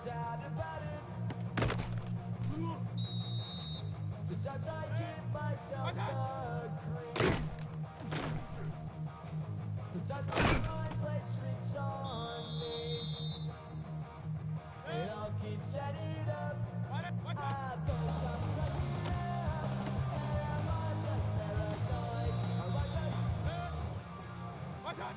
doubt about it. Sometimes I give myself the creep. Sometimes my mind plays tricks on me. It all keeps adding up. I think I'm cracking up. Am I just paranoid? Or am I just... What's up?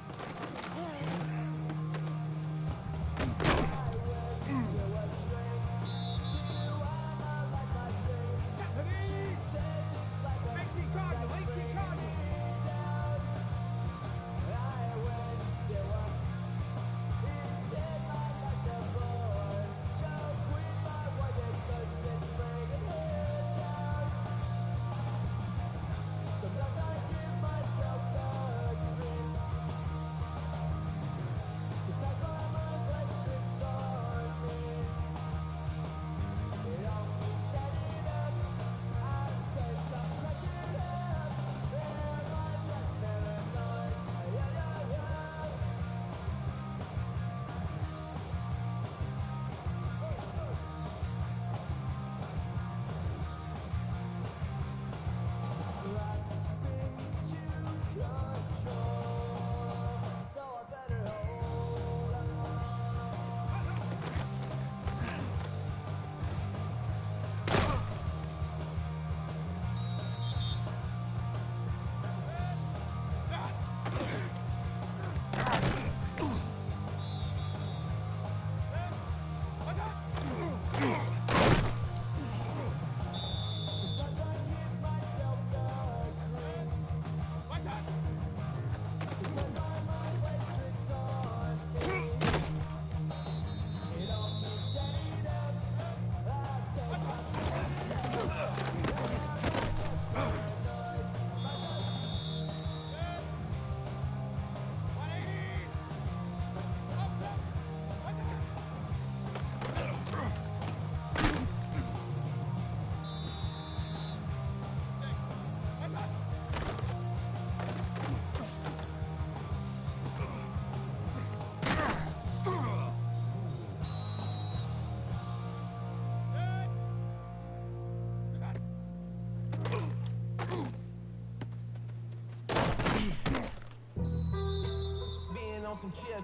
Some chill.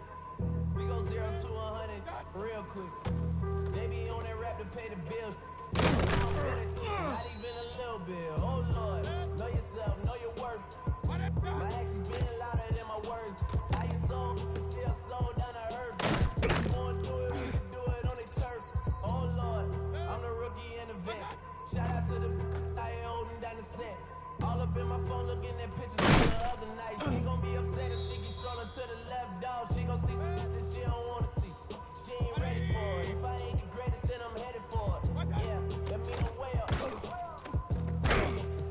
We go 0 to 100 real quick. They be on that rap to pay the bills. Not even a little bit. Oh Lord, know yourself, know your worth. My actions being louder than my words. How you sold, still sold down to earth. We gon' do it, we can do it on the turf. Oh Lord, I'm the rookie in the vet. Shout out to the I ain't holding down the set. All up in my phone looking at pictures from the other night. She gon' be upset if she keep scrolling to the left, dog. She gon' see some that she don't wanna see. She ain't ready for it. If I ain't the greatest, then I'm headed for it. Yeah, that mean I'm way up.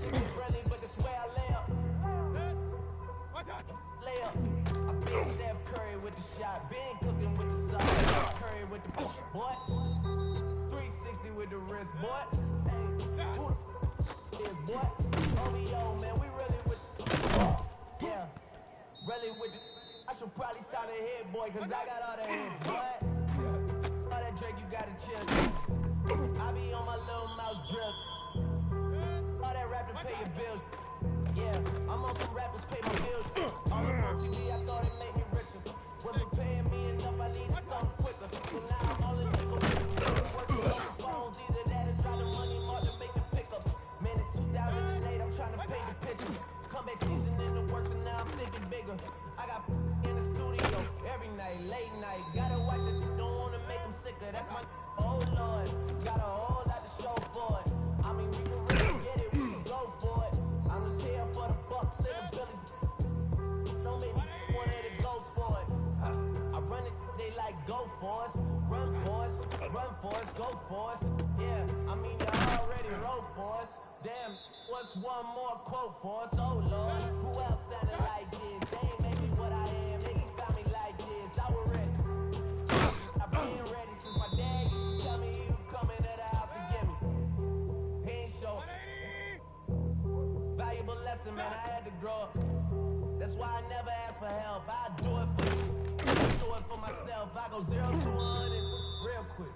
It's friendly, but this way I lay up. Lay up. I been Steph Curry with the shot. Been cooking with the sauce. Curry with the push, boy. 360 with the wrist, boy. Hey, who the is, boy? OVO, man, we really with yeah, really with the I should probably sign a hit, boy, cause I got all the hits, boy. All that Drake, you gotta chill. I be on my little mouse drip. All that rap to pay your bills. Yeah, I'm on some rappers pay my bills. All up on TV, I thought it made me richer. Wasn't paying me enough, I needed something quicker. So now I'm all in nickel. Working on the phones, either that or try the money more to make the pickups. Man, it's 2008, I'm trying to paint the picture. Comeback season in the works and now I'm thinking bigger. I got in the studio every night, late night. Gotta watch it, don't wanna make them sicker. That's my oh Lord. Got a whole lot to show for it. I mean, we can really get it, we can go for it. I'm just here for the bucks and the billies. Don't make me one of the ghosts for it. I run it, they like go for us. Run for us, go for us. Yeah, I mean, you already wrote for us. Damn, what's one more quote for us? Oh Lord, who else sounded like this? They ain't make me what I am, they just found me like this. I was ready. I've been ready since my dad used to tell me he was coming to the house to get me. He ain't show. Valuable lesson, man, I had to grow up. That's why I never ask for help. I do it for you. I do it for myself. I go 0 to 100 real quick.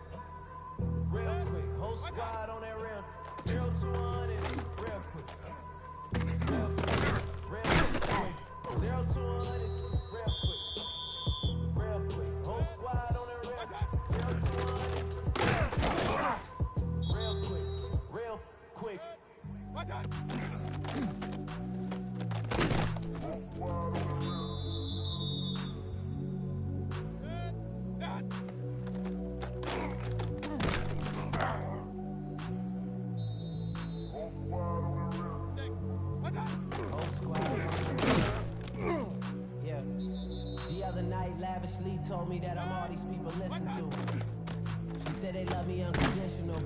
real quick. Whole squad on that rail. 0 to 100, real quick. Real quick. 0 to 100, real quick. Real quick. Whole squad on that rail. 0 to 100. Real quick. Real quick. Yeah. The other night, lavishly told me that I'm all these people listen to. She said they love me unconditional.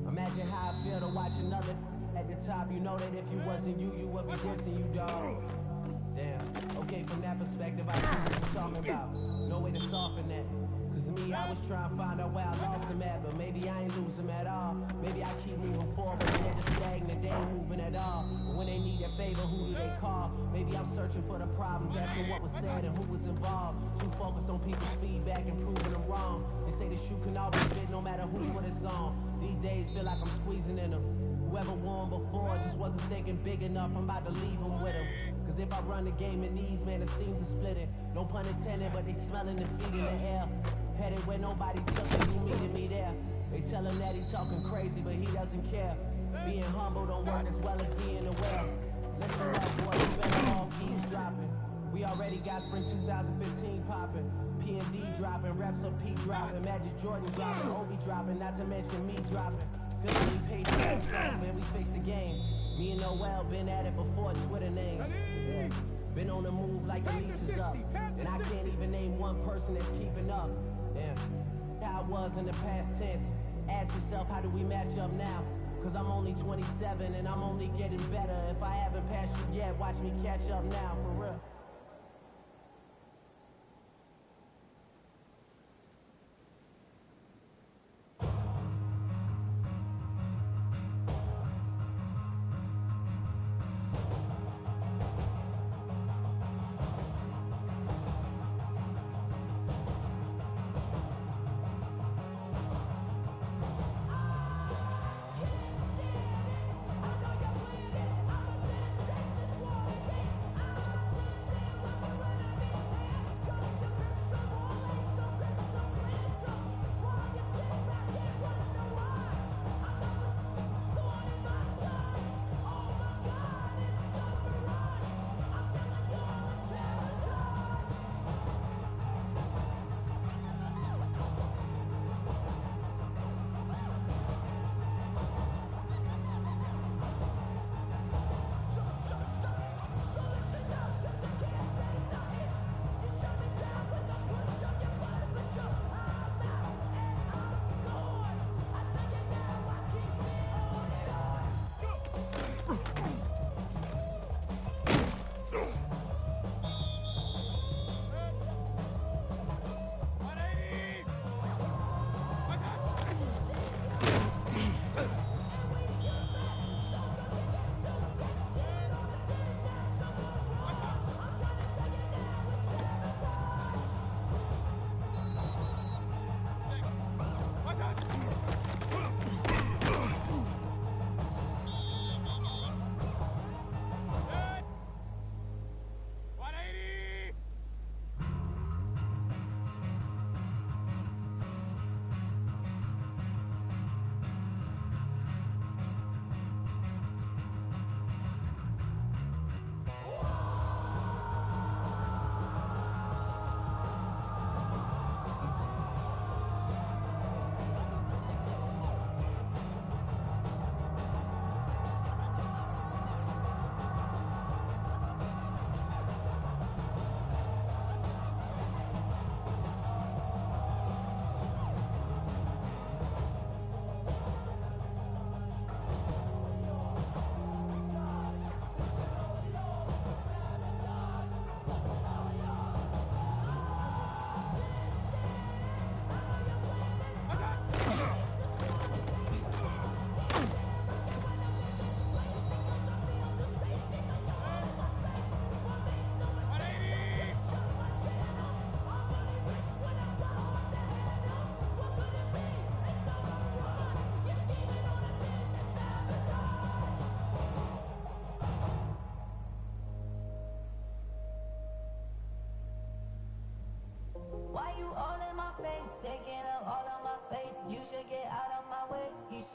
Imagine how I feel to watch another at the top. You know that if you wasn't you, you would be dissing you, dog. Damn. Okay, from that perspective, I see what you're talking about. No way to soften that. Cause me, I was trying to find out where I lost him at, but maybe I ain't lose him at all. Maybe I keep moving forward, but they're just stagnant, they ain't moving at all. But when they need a favor, who do they call? Maybe I'm searching for the problems, asking what was said and who was involved. Too focused on people's feedback and proving them wrong. They say the shoe can always fit no matter who put it on. These days feel like I'm squeezing in them. Whoever won before just wasn't thinking big enough, I'm about to leave them with them. Cause if I run the game in these, man, the seams are splitting. No pun intended, but they smelling the feet in the air. Headed where nobody took it, who meeting me there? They tell him that he talking crazy, but he doesn't care. Being humble don't work as well as being aware. Listen up, boy, you better all keys dropping. We already got spring 2015 popping. P&D dropping, reps up P dropping, Magic Jordan dropping, Obi dropping, not to mention me dropping. Feeling we paid for ourselves, man, we fixed the game. Me and Noel been at it before Twitter names. Yeah. Been on the move like the lease is up. And I can't even name one person that's keeping up. Yeah. How I was in the past tense. Ask yourself, how do we match up now? Cause I'm only 27 and I'm only getting better. If I haven't passed you yet, watch me catch up now, for real.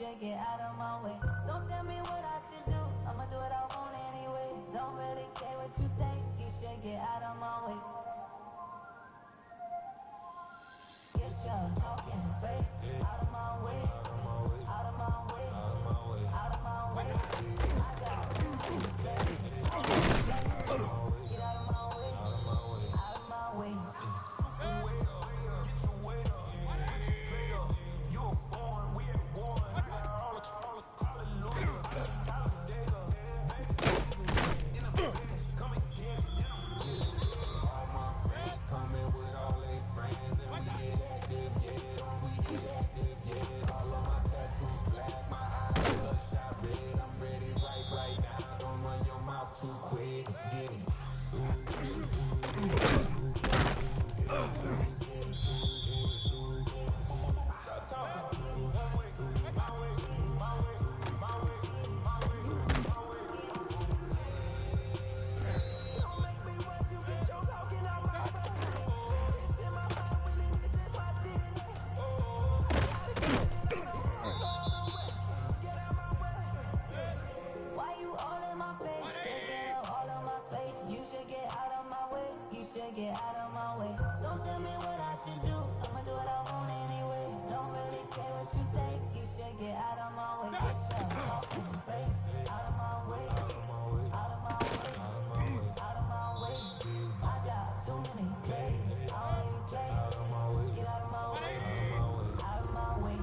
should get out of my way. Don't tell me what I should do, I'ma do what I want anyway. Don't really care what you think, you should get out of my way. Get your talking face out of my way, out of my way, out of my way. I got face, get out of my way, out of my way. Get out of my way. Don't tell me what I should do, I'ma do what I want anyway. Don't really care what you think, you should get out of my way. Get your talking face out of my way, out of my way, out of my way. I got too many plays, I don't even play. Get out of my way, out of my way.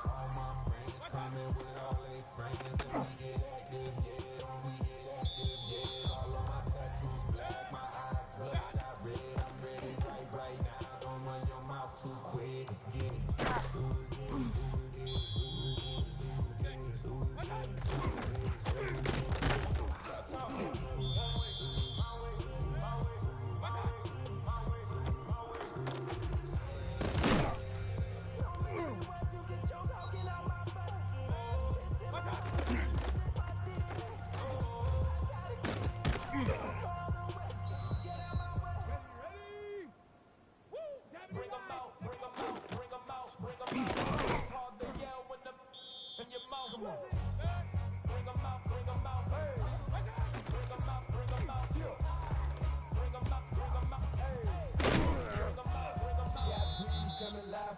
All my friends coming with all their friends, and we get active, yeah, we get active, yeah. All of my tattoos black, my eyes bloodshot red. I'm ready right now. Don't run your mouth too quick. Let's get it.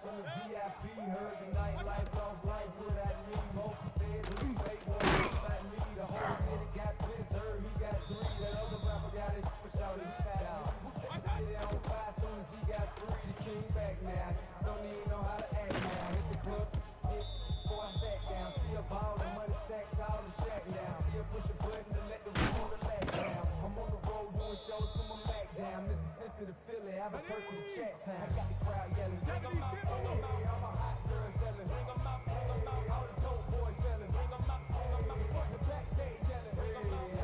From the VIP, heard the nightlife, lost life without me. Most feds in the state won't inside me. The whole city got pissed, heard he got 3. That other rapper got it, for sure he got out. Who set the city on fire soon as he got 3? The king back now, don't even know how to act now. Hit the club, hit before I sat down. Still ballin', money stacked tall and shack now. Still push a button to let the room relax down. I'm on the road doing shows, put my Mac down. Mississippi to Philly, have a perk in the chat time. I got the crowd yelling, bring 'em out, hey, I'm a hot girl selling, bring 'em out, all the dope boys selling, bring 'em out, what the backstage yelling, bring 'em out,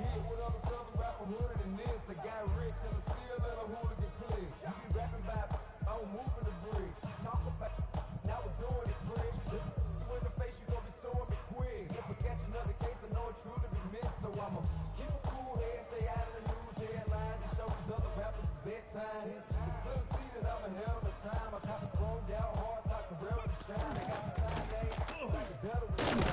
yeah, what other southern rapper hooded than this? I got rich and I'm still in a hooligan clique. You be rapping about, I'm moving the bridge. Talk about, now we're doing it quick. You in the face, you gon' be suing me quick. If I catch another case, I know it truly be missed. So I'ma keep a cool head, stay out of the news headlines, and show these other rappers it's bedtime. It's clear to see that I'm ahead of the time. I copy thrown down hard, talk the real to shine. I got the time, they ain't better with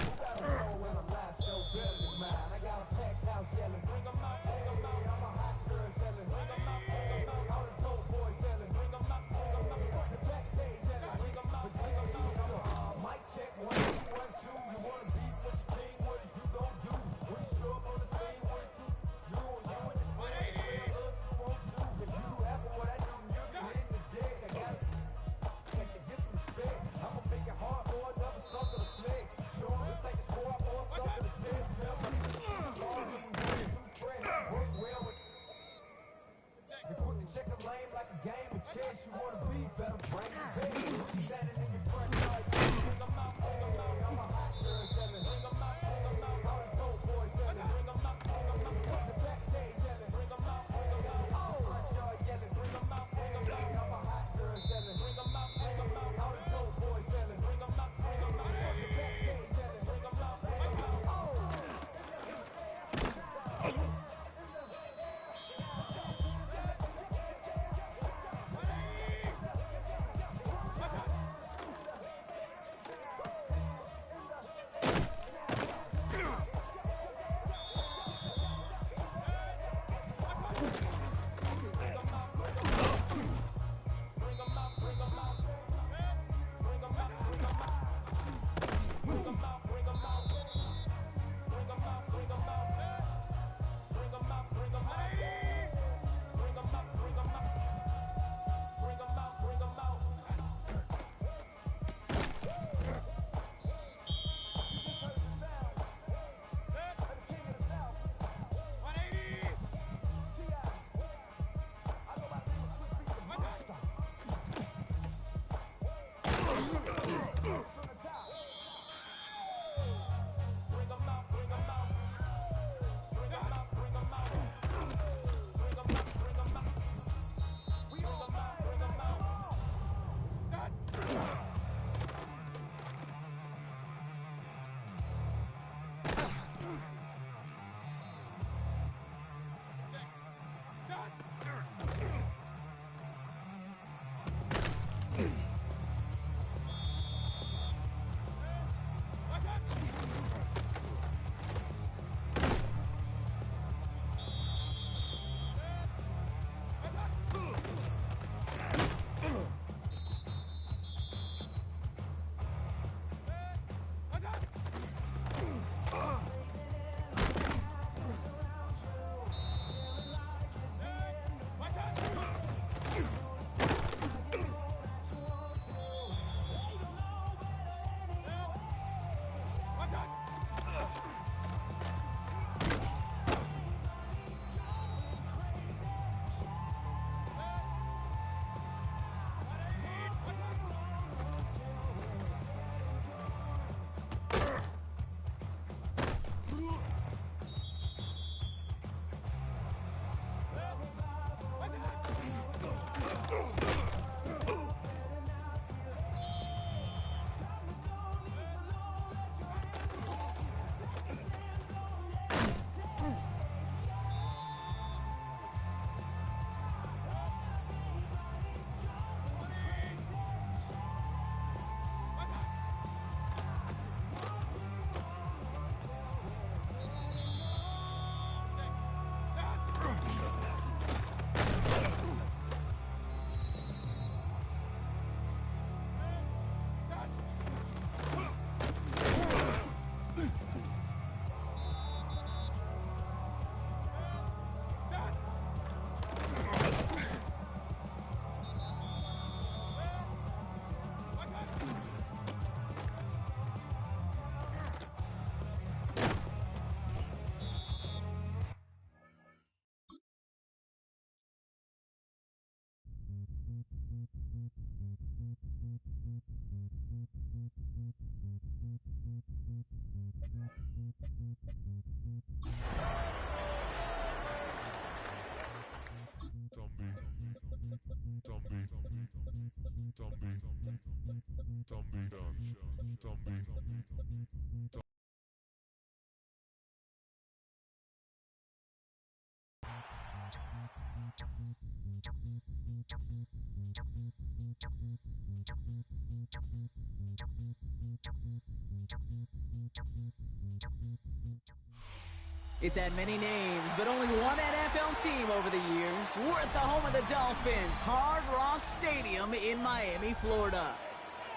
It's had many names, but only one NFL team over the years. We're at the home of the Dolphins, Hard Rock Stadium in Miami, Florida.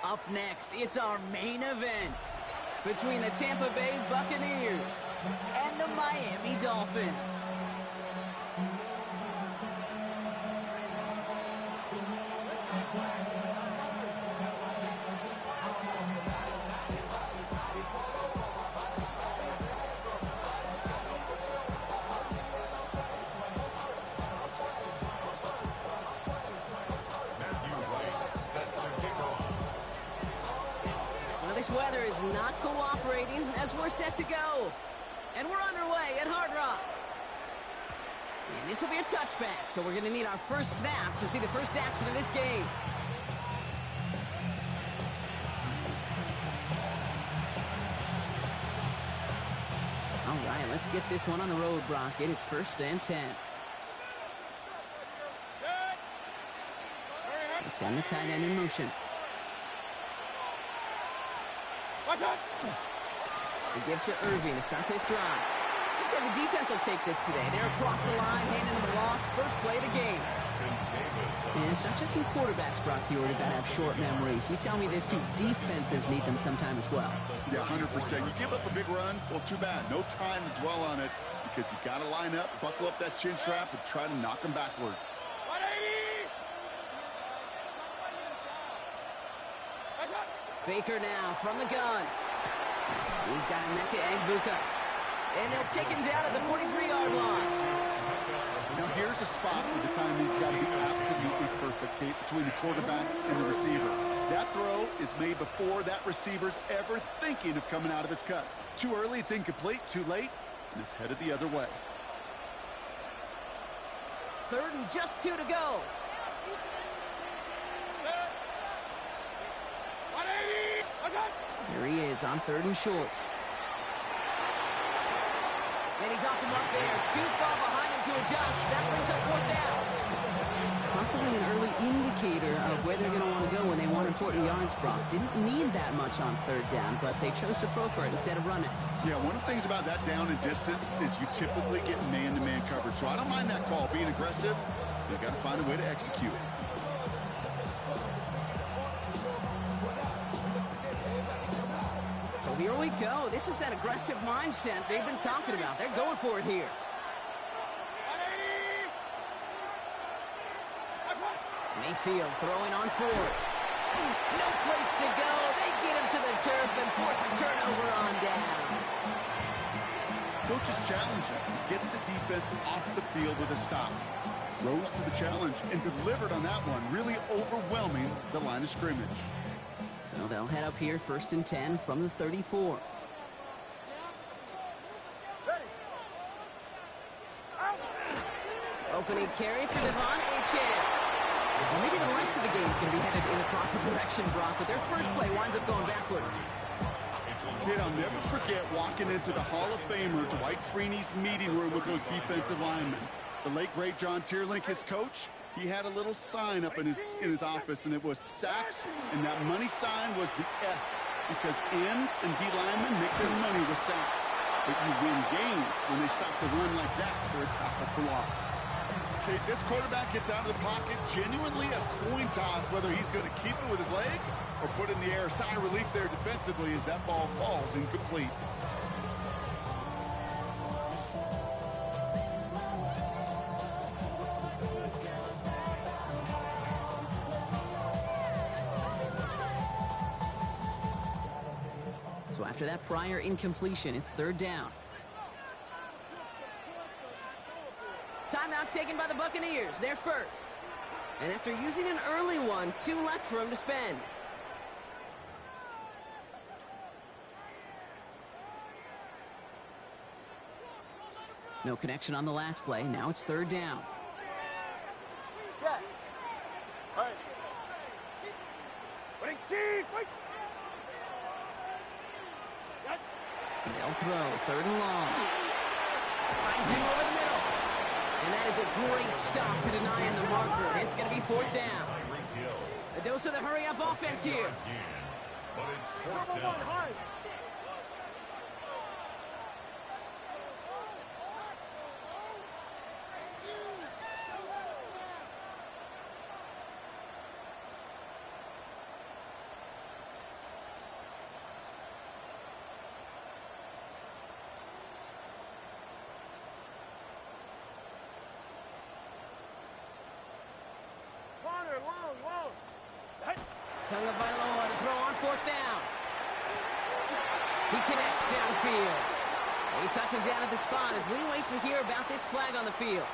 Up next, it's our main event between the Tampa Bay Buccaneers and the Miami Dolphins. This weather is not cooperating as we're set to go. And we're underway at Hard Rock. And this will be a touchback, so we're going to need our first snap to see the first action of this game. All right, let's get this one on the road, Brock. It is 1st and 10. They send the tight end in motion. They give to Irving to start this drive. I'd say the defense will take this today. They're across the line, handing them a loss. First play of the game. And it's not just some quarterbacks, Brock, you already got to have short memories. You tell me this too, defenses need them sometime as well. Yeah, 100%. You give up a big run, well, too bad. No time to dwell on it because you got to line up, buckle up that chin strap, and try to knock them backwards. Baker now from the gun. He's got Emeka Egbuka. And they'll take him down at the 43-yard line. Now here's a spot where the timing's got to be absolutely perfect, Kate, between the quarterback and the receiver. That throw is made before that receiver's ever thinking of coming out of his cut. Too early, it's incomplete. Too late, and it's headed the other way. 3rd and just 2 to go. Here he is on 3rd and short. And he's off the mark there. Too far behind him to adjust. That brings up 4th down. Possibly an early indicator of where they're going to want to go when they want important yards, Brock. Didn't need that much on 3rd down, but they chose to throw for it instead of run it. Yeah, one of the things about that down and distance is you typically get man-to-man coverage. So I don't mind that call. Being aggressive, you got to find a way to execute. So here we go. This is that aggressive mindset they've been talking about. They're going for it here. Mayfield throwing on 4th. No place to go. They get him to the turf and force a turnover on down. Coach is challenging to get the defense off the field with a stop. Rose to the challenge and delivered on that one, really overwhelming the line of scrimmage. So they'll head up here 1st and 10 from the 34. Opening carry for Devon Achane. Well, maybe the rest of the game is going to be headed in the proper direction, Brock, but their first play winds up going backwards. Kid, I'll never forget walking into the Hall of Famer Dwight Freeney's meeting room with those defensive linemen. The late, great John Tierlink, his coach, he had a little sign up in his office, and it was sacks, and that money sign was the S, because ends and D linemen make their money with sacks. but you win games when they stop the run like that for a tackle for loss. Okay, this quarterback gets out of the pocket, genuinely a coin toss whether he's going to keep it with his legs or put it in the air. Sigh of relief there defensively as that ball falls incomplete. So after that prior incompletion, it's third down. Timeout taken by the Buccaneers. They're first. And after using an early one, 2 left for him to spend. No connection on the last play. Now it's third down. All right. They'll throw. Third and long. Finds him over the middle. And that is a great stop to deny him the marker. It's going to be fourth down. A dose of the hurry-up offense here. Tongue of Bailoa to throw on fourth down. He connects downfield. They touch him down at the spot as we wait to hear about this flag on the field.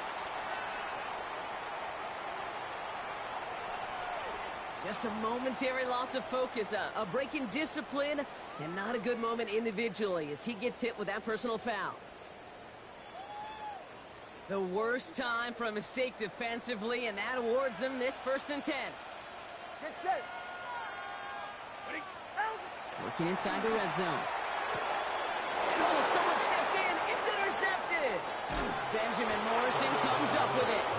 Just a momentary loss of focus, a break in discipline, and not a good moment individually as he gets hit with that personal foul. The worst time for a mistake defensively, and that awards them this 1st and 10. Get set. Working inside the red zone. And someone stepped in. It's intercepted. Benjamin Morrison comes up with it.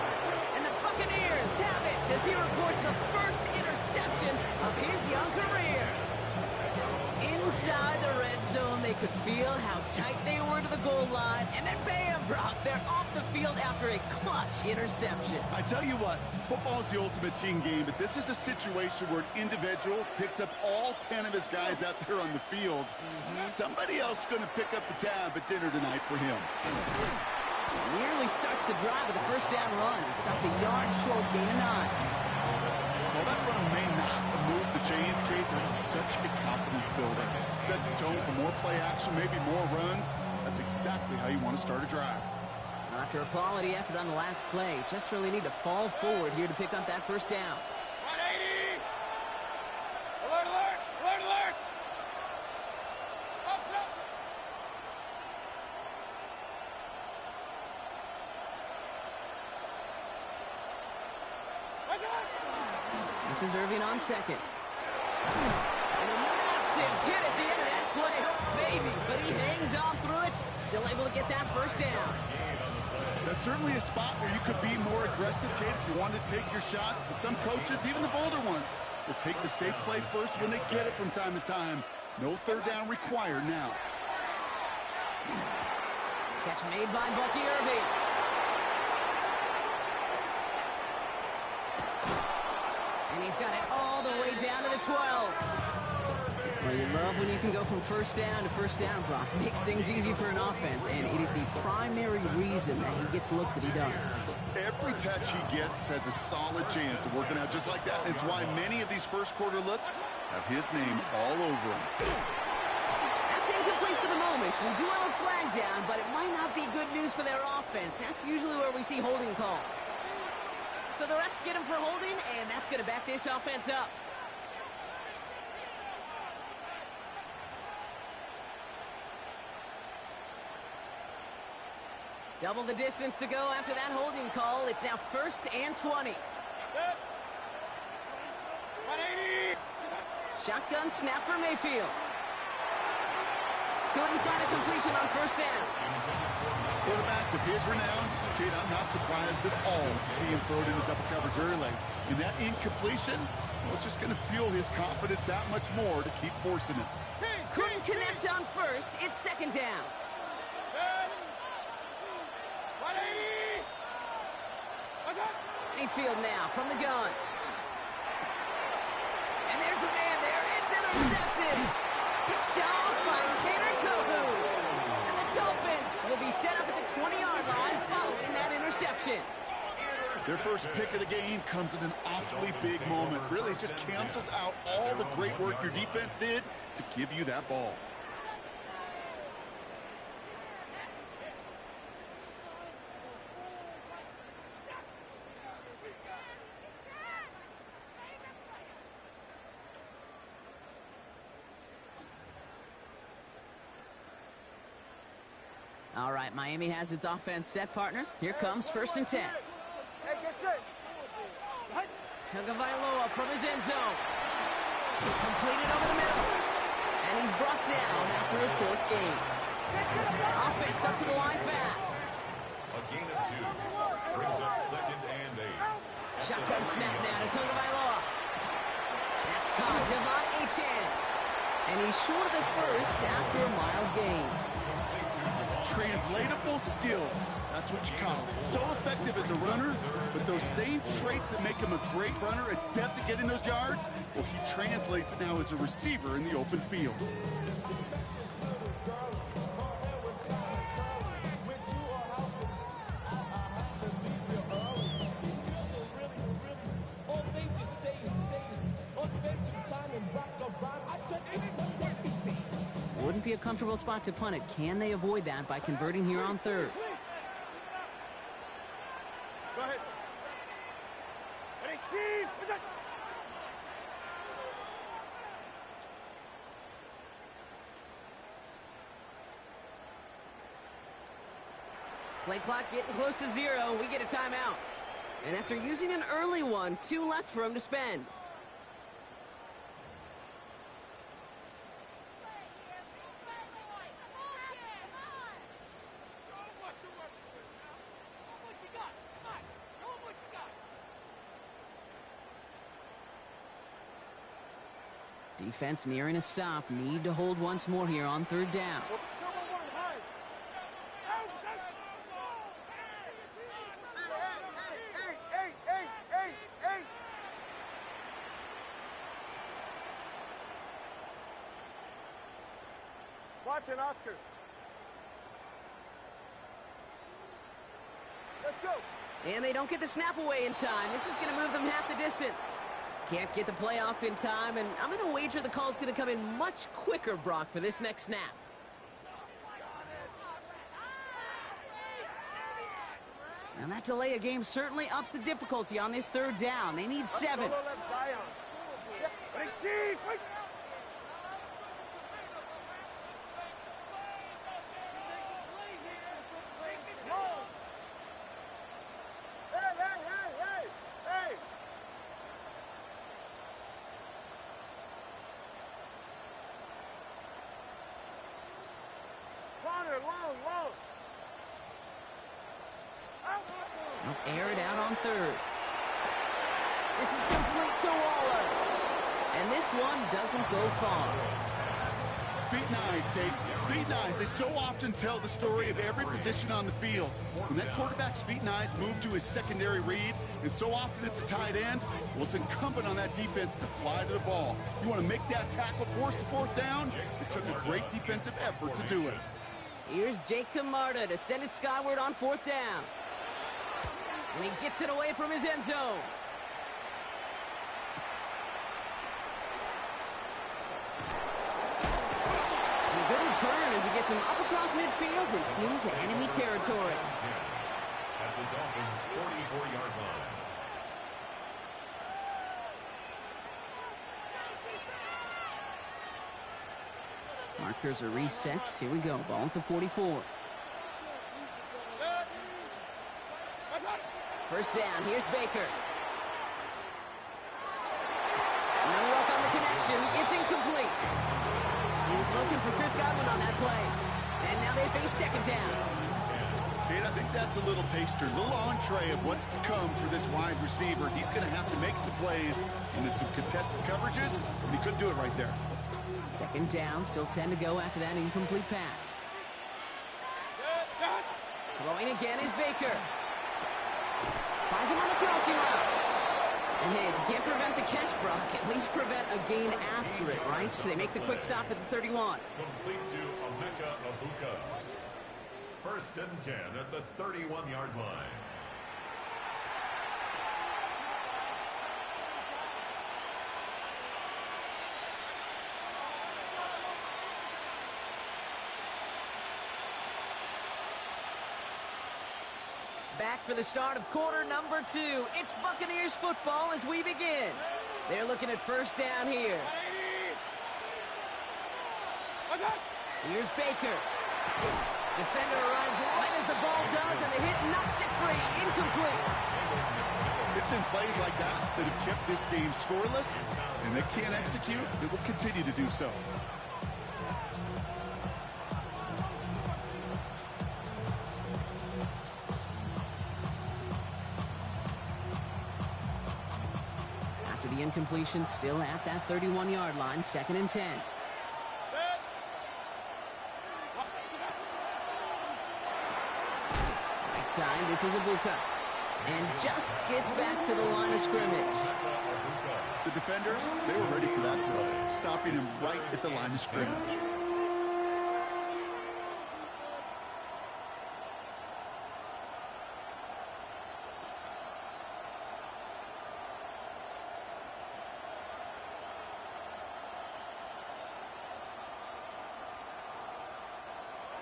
And the Buccaneers have it as he reports the first interception of his young career. Inside the red zone, they could feel how tight they were to the goal line. And then bam, Brock, they're off the field after a clutch interception. I tell you what, football's the ultimate team game, but this is a situation where an individual picks up all 10 of his guys out there on the field. Somebody else is going to pick up the tab at dinner tonight for him. Nearly starts the drive with a first down run. Stopped a yard short, gain of 9. Well, that run may not move the chains, Kate, but it's such a confidence builder. Sets the tone for more play action, maybe more runs. That's exactly how you want to start a drive. After a quality effort on the last play, just really need to fall forward here to pick up that first down. 180! Alert, alert! Alert, alert! Up, up! This is Irving on second. And a massive hit at the end of that play. Oh, baby. But he hangs on through it. Still able to get that first down. That's certainly a spot where you could be more aggressive, Kate, if you want to take your shots. But some coaches, even the bolder ones, will take the safe play first when they get it from time to time. No third down required now. Catch made by Bucky Irving. And he's got it all the way down to the 12. Well, you love when you can go from first down to first down, Brock. Makes things easy for an offense, and it is the primary reason that he gets looks that he does. Every touch he gets has a solid chance of working out just like that. It's why many of these first quarter looks have his name all over them. That's incomplete for the moment. We do have a flag down, but it might not be good news for their offense. That's usually where we see holding calls. So the refs get him for holding, and that's going to back this offense up. Double the distance to go after that holding call. It's now 1st and 20. 180! Shotgun snap for Mayfield. Couldn't find a completion on first down. Quarterback with his renowns, Kate, I'm not surprised at all to see him throw it into double coverage early. And that incompletion, well, it's just going to fuel his confidence that much more to keep forcing it. Couldn't connect on first. It's 2nd down. Mayfield now from the gun. And there's a man there. It's intercepted. Picked off by Kenner Kohu. And the Dolphins will be set up at the 20-yard line following that interception. Their first pick of the game comes at an awfully big moment. Really, it just cancels out all the great work your defense did to give you that ball. All right, Miami has its offense set, partner. Here comes 1st and 10. Hey, get set. Tagovailoa from his end zone. Completed over the middle. And he's brought down after a short gain. Offense up to the line fast. A gain of 2 brings up 2nd and 8. Shotgun snap now to Tagovailoa. That's caught. Devon Achane. And he's short of the first after a mild gain. Translatable skills. That's what you call it. So effective as a runner, but those same traits that make him a great runner, adept at getting those yards, well, he translates now as a receiver in the open field. Wouldn't be a comfortable spot to punt it. Can they avoid that by converting here on 3rd? Go ahead. Ready, team. Play clock getting close to 0. We get a timeout. And after using an early one, 2 left for him to spend. Defense nearing a stop. Need to hold once more here on 3rd down. Watson, Oscar. Let's go. And they don't get the snap away in time. This is going to move them half the distance. Can't get the play off in time, and I'm going to wager the call's going to come in much quicker, Brock, for this next snap. And that delay of game certainly ups the difficulty on this 3rd down. They need 7. Ready, team. Wait. Air it out on 3rd. This is complete to Waller. And this one doesn't go far. Feet and eyes, Kate. Feet and eyes. They so often tell the story of every position on the field. When that quarterback's feet and eyes move to his secondary read, and so often it's a tight end, well, it's incumbent on that defense to fly to the ball. You want to make that tackle, force the 4th down? It took a great defensive effort to do it. Here's Jake Camarda to send it skyward on 4th down. And he gets it away from his end zone. And a good return as he gets him up across midfield and into enemy territory. At the Dolphins' 44-yard line. Markers are reset. Here we go. Ball at the 44. 1st down. Here's Baker. No luck on the connection. It's incomplete. He was looking for Chris Godwin on that play. And now they face 2nd down. Kate, I think that's a little taster, a little entree of what's to come for this wide receiver. He's going to have to make some plays into some contested coverages, and he couldn't do it right there. 2nd down, still 10 to go after that incomplete pass. Throwing again is Baker. Finds him on the crossing route. And hey, if you can't prevent the catch, Brock, at least prevent a gain after it, right? So they make the quick stop at the 31. Complete to Emeka Abuka. First and 10 at the 31-yard line. Back for the start of quarter number 2. It's Buccaneers football as we begin. They're looking at first down here. Here's Baker. Defender arrives right as the ball does, and the hit knocks it free. Incomplete. It's been plays like that that have kept this game scoreless, and they can't execute. It will continue to do so. After the incompletion, still at that 31-yard line, 2nd and 10. Right side, this is Abuka. And just gets back to the line of scrimmage. The defenders, they were ready for that throw, stopping him right at the line of scrimmage.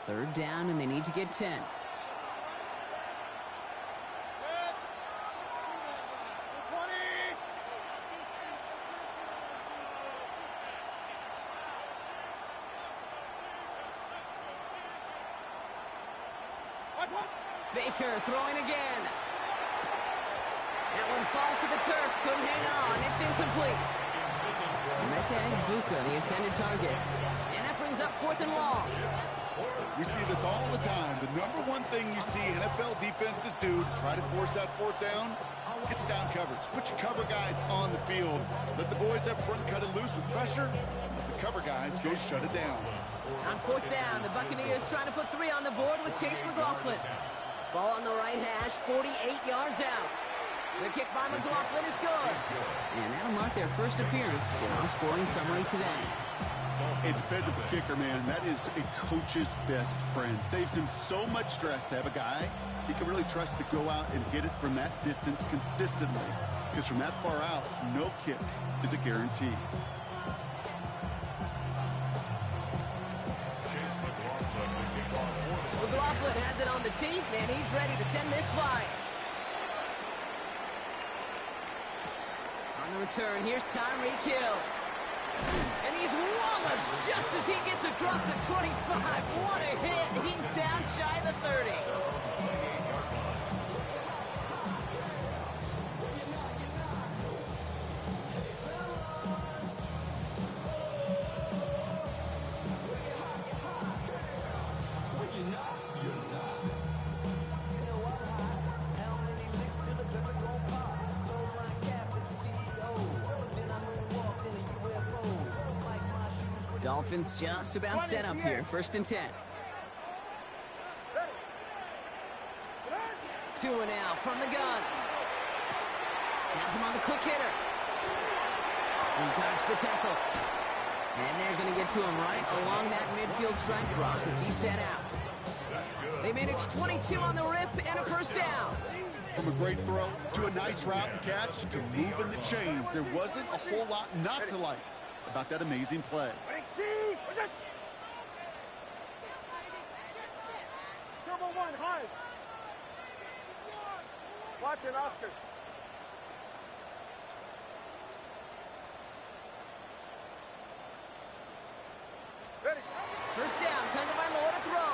Third down, and they need to get 10. Baker throwing again. That one falls to the turf. Couldn't hang on. It's incomplete. Emeka Abuka, the intended target. And that brings up 4th and long. We see this all the time. The number one thing you see NFL defenses do to try to force that 4th down, it's down coverage. Put your cover guys on the field. Let the boys up front cut it loose with pressure. Let the cover guys go shut it down. On 4th down, the Buccaneers trying to put 3 on the board with Chase McLaughlin. Ball on the right hash, 48 yards out. The kick by McLaughlin is good. And that'll mark their first appearance in our scoring summary today. A dependable kicker, man, that is a coach's best friend. Saves him so much stress to have a guy he can really trust to go out and hit it from that distance consistently. Because from that far out, no kick is a guarantee. McLaughlin has it on the tee, and he's ready to send this flying. On the return, here's Tyreek Hill. And he's walloped just as he gets across the 25. What a hit. He's down shy of the 30. Dolphins just about set up here. 1st and 10. 2 and out from the gun. Has him on the quick hitter. He dodged the tackle. And they're going to get to him right along that midfield strike block as he set out. They managed 22 on the rip and a 1st down. From a great throw to a nice route and catch to moving the chains, there wasn't a whole lot not to like about that amazing play. Turbo 1, high. Watch it, Oscar. Ready. 1st down, time by Lord to throw.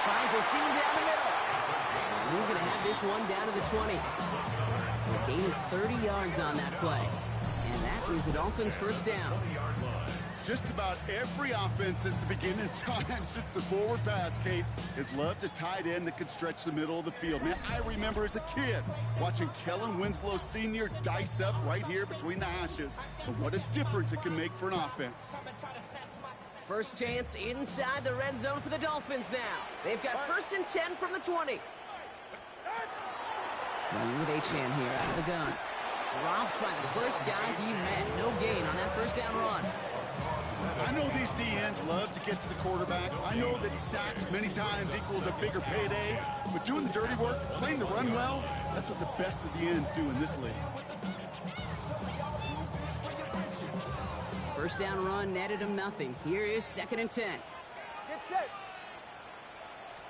Finds a seam down the middle. And he's going to have this one down to the 20. So a gain of 30 yards on that play. And that is the Dolphins' 1st down. Just about every offense since the beginning of time, since the forward pass, Kate, has loved a tight end that could stretch the middle of the field. Man, I remember as a kid watching Kellen Winslow Sr. dice up right here between the hashes. But what a difference it can make for an offense. First chance inside the red zone for the Dolphins now. They've got 1st and 10 from the 20. Running with Achan here out of the gun. Dropped by the first guy he met. No gain on that first down run. I know these DNs love to get to the quarterback. I know that sacks many times equals a bigger payday. But doing the dirty work, playing the run well, that's what the best of the ends do in this league. First down run netted him nothing. Here is 2nd and 10. Get set.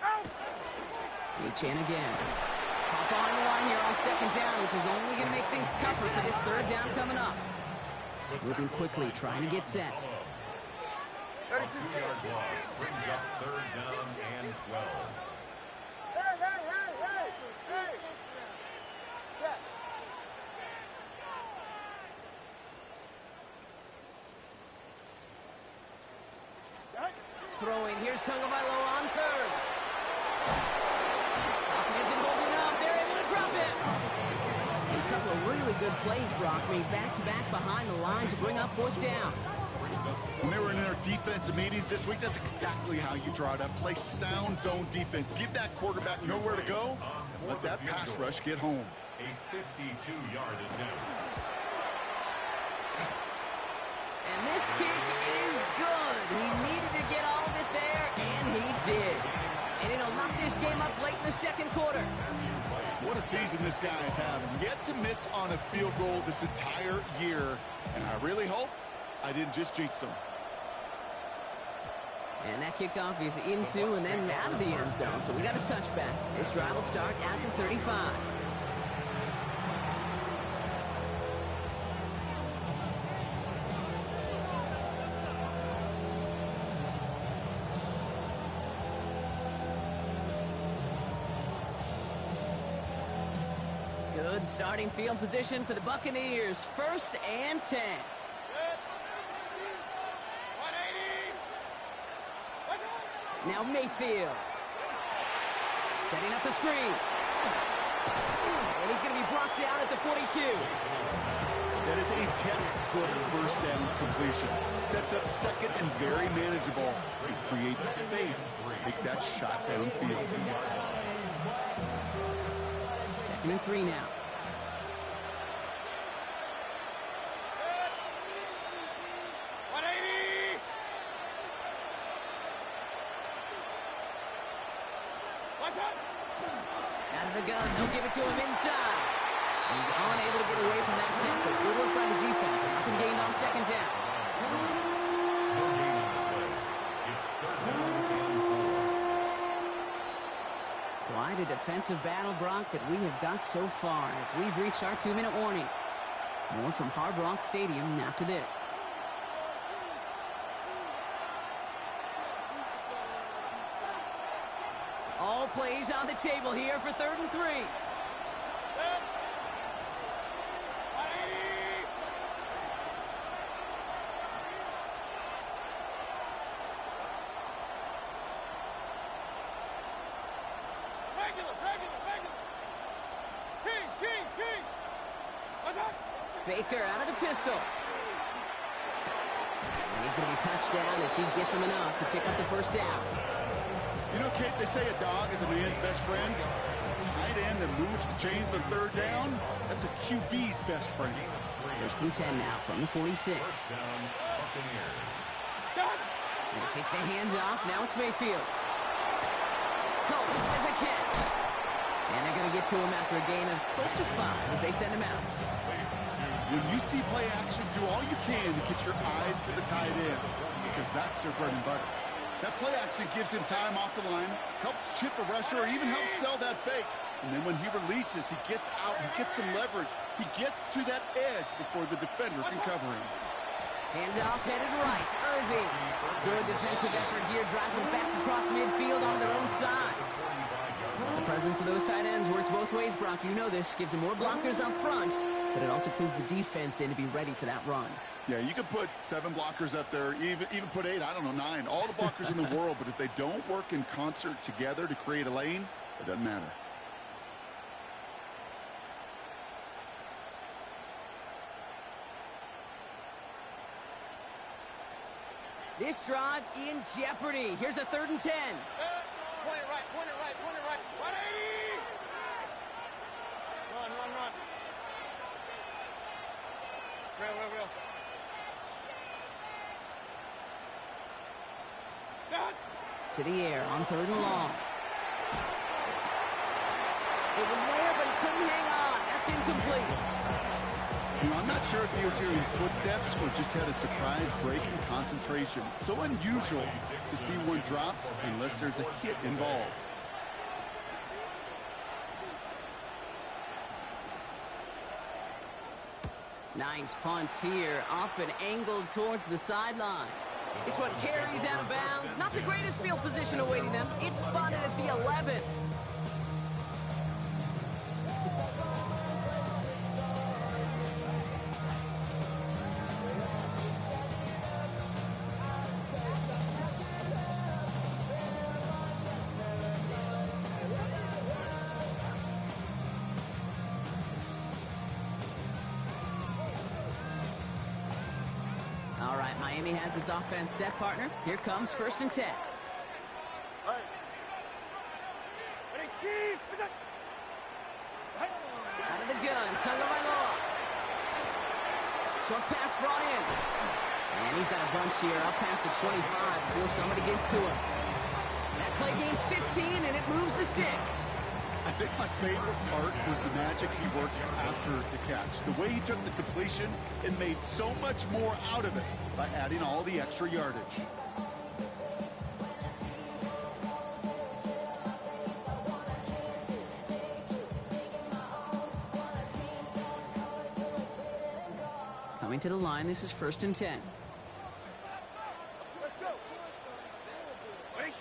Out. Achan again. Hop behind the line here on 2nd down, which is only going to make things tougher for this 3rd down coming up. Moving quickly, trying to get set. A 2-yard loss brings up 3rd down and 12. Hey. Step. Throwing, here's Tagovailoa on 3rd. Falcon isn't holding up, they're able to drop him. A couple of really good plays, Brock, made back-to-back behind the line to bring up 4th down. When they were in their defensive meetings this week, that's exactly how you draw it up. Play sound zone defense. Give that quarterback nowhere to go, and let that pass rush get home. A 52-yard attempt. And this kick is good. He needed to get all of it there, and he did. And it'll knock this game up late in the 2nd quarter. What a season this guy is having. Yet to miss on a field goal this entire year. And I really hope I didn't just jinx him. And that kickoff is into and then out of the end zone. So we got a touchback. This drive will start at the 35. Good starting field position for the Buccaneers. 1st and 10. Now Mayfield. Setting up the screen. And he's going to be brought down at the 42. That is a textbook first down completion. Sets up 2nd and very manageable. And creates space to take that shot downfield. 2nd and 3 now. Out of the gun, they'll give it to him inside. He's unable to get away from that tackle. Good work by the defense. Nothing gained on 2nd down. It's 3rd down and 4. Quite a defensive battle, Brock, that we have got so far as we've reached our 2-minute warning. More from Hard Rock Stadium after this. All plays on the table here for 3rd and 3. Baker out of the pistol. And he's going to be touched down as he gets him enough to pick up the 1st down. You know, Kate, they say a dog is a man's best friend. A tight end that moves the chains on 3rd down, that's a QB's best friend. 1st and 10 now from the 46. Down Buccaneers. They kick the handoff. Now it's Mayfield. Colt with the catch. And they're going to get to him after a gain of close to 5 as they send him out. When you see play action, do all you can to get your eyes to the tight end, because that's their bread and butter. That play action gives him time off the line, helps chip a rusher, or even helps sell that fake. And then when he releases, he gets out, he gets some leverage. He gets to that edge before the defender can cover him. Handoff headed right. Irving. Good defensive effort here. Drives him back across midfield onto their own side. The presence of those tight ends works both ways, Brock. You know this. Gives them more blockers up front, but it also clues the defense in to be ready for that run. Yeah, you could put 7 blockers up there, even put 8, I don't know, 9. All the blockers in the world, but if they don't work in concert together to create a lane, it doesn't matter. This drive in jeopardy. Here's a 3rd and 10. Point it right, point it right, point it right. 180! to the air on 3rd and long. It was there, but he couldn't hang on. That's incomplete. You know, I'm not sure if he was hearing footsteps or just had a surprise break in concentration. It's so unusual to see one dropped unless there's a hit involved. Nice punt here, up and angled towards the sideline. This one carries out of bounds. Not the greatest field position awaiting them. It's spotted at the 11. All right, Miami has its offense set, partner. Here comes 1st and 10. Out of the gun, Tagovailoa. Short pass brought in. And he's got a bunch here up past the 25 before somebody gets to him. That play gains 15, and it moves the sticks. I think my favorite part was the magic he worked after the catch. The way he took the completion and made so much more out of it by adding all the extra yardage. Coming to the line, this is 1st and 10. Let's go. 18.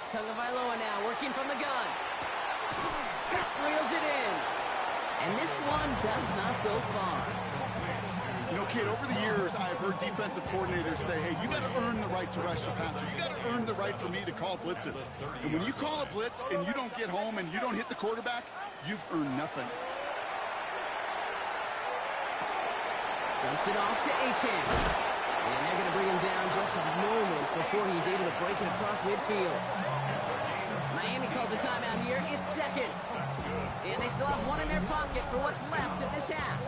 Tagovailoa now working from the gun. Scott reels it in. And this one does not go far. You know, kid, over the years, I've heard defensive coordinators say, hey, you got to earn the right to rush the passer. You got to earn the right for me to call blitzes. And when you call a blitz and you don't get home and you don't hit the quarterback, you've earned nothing. Dumps it off to Achane. And they're going to bring him down just a moment before he's able to break it across midfield. Miami calls a timeout here. It's 2nd. And they still have one in their pocket for what's left of this half.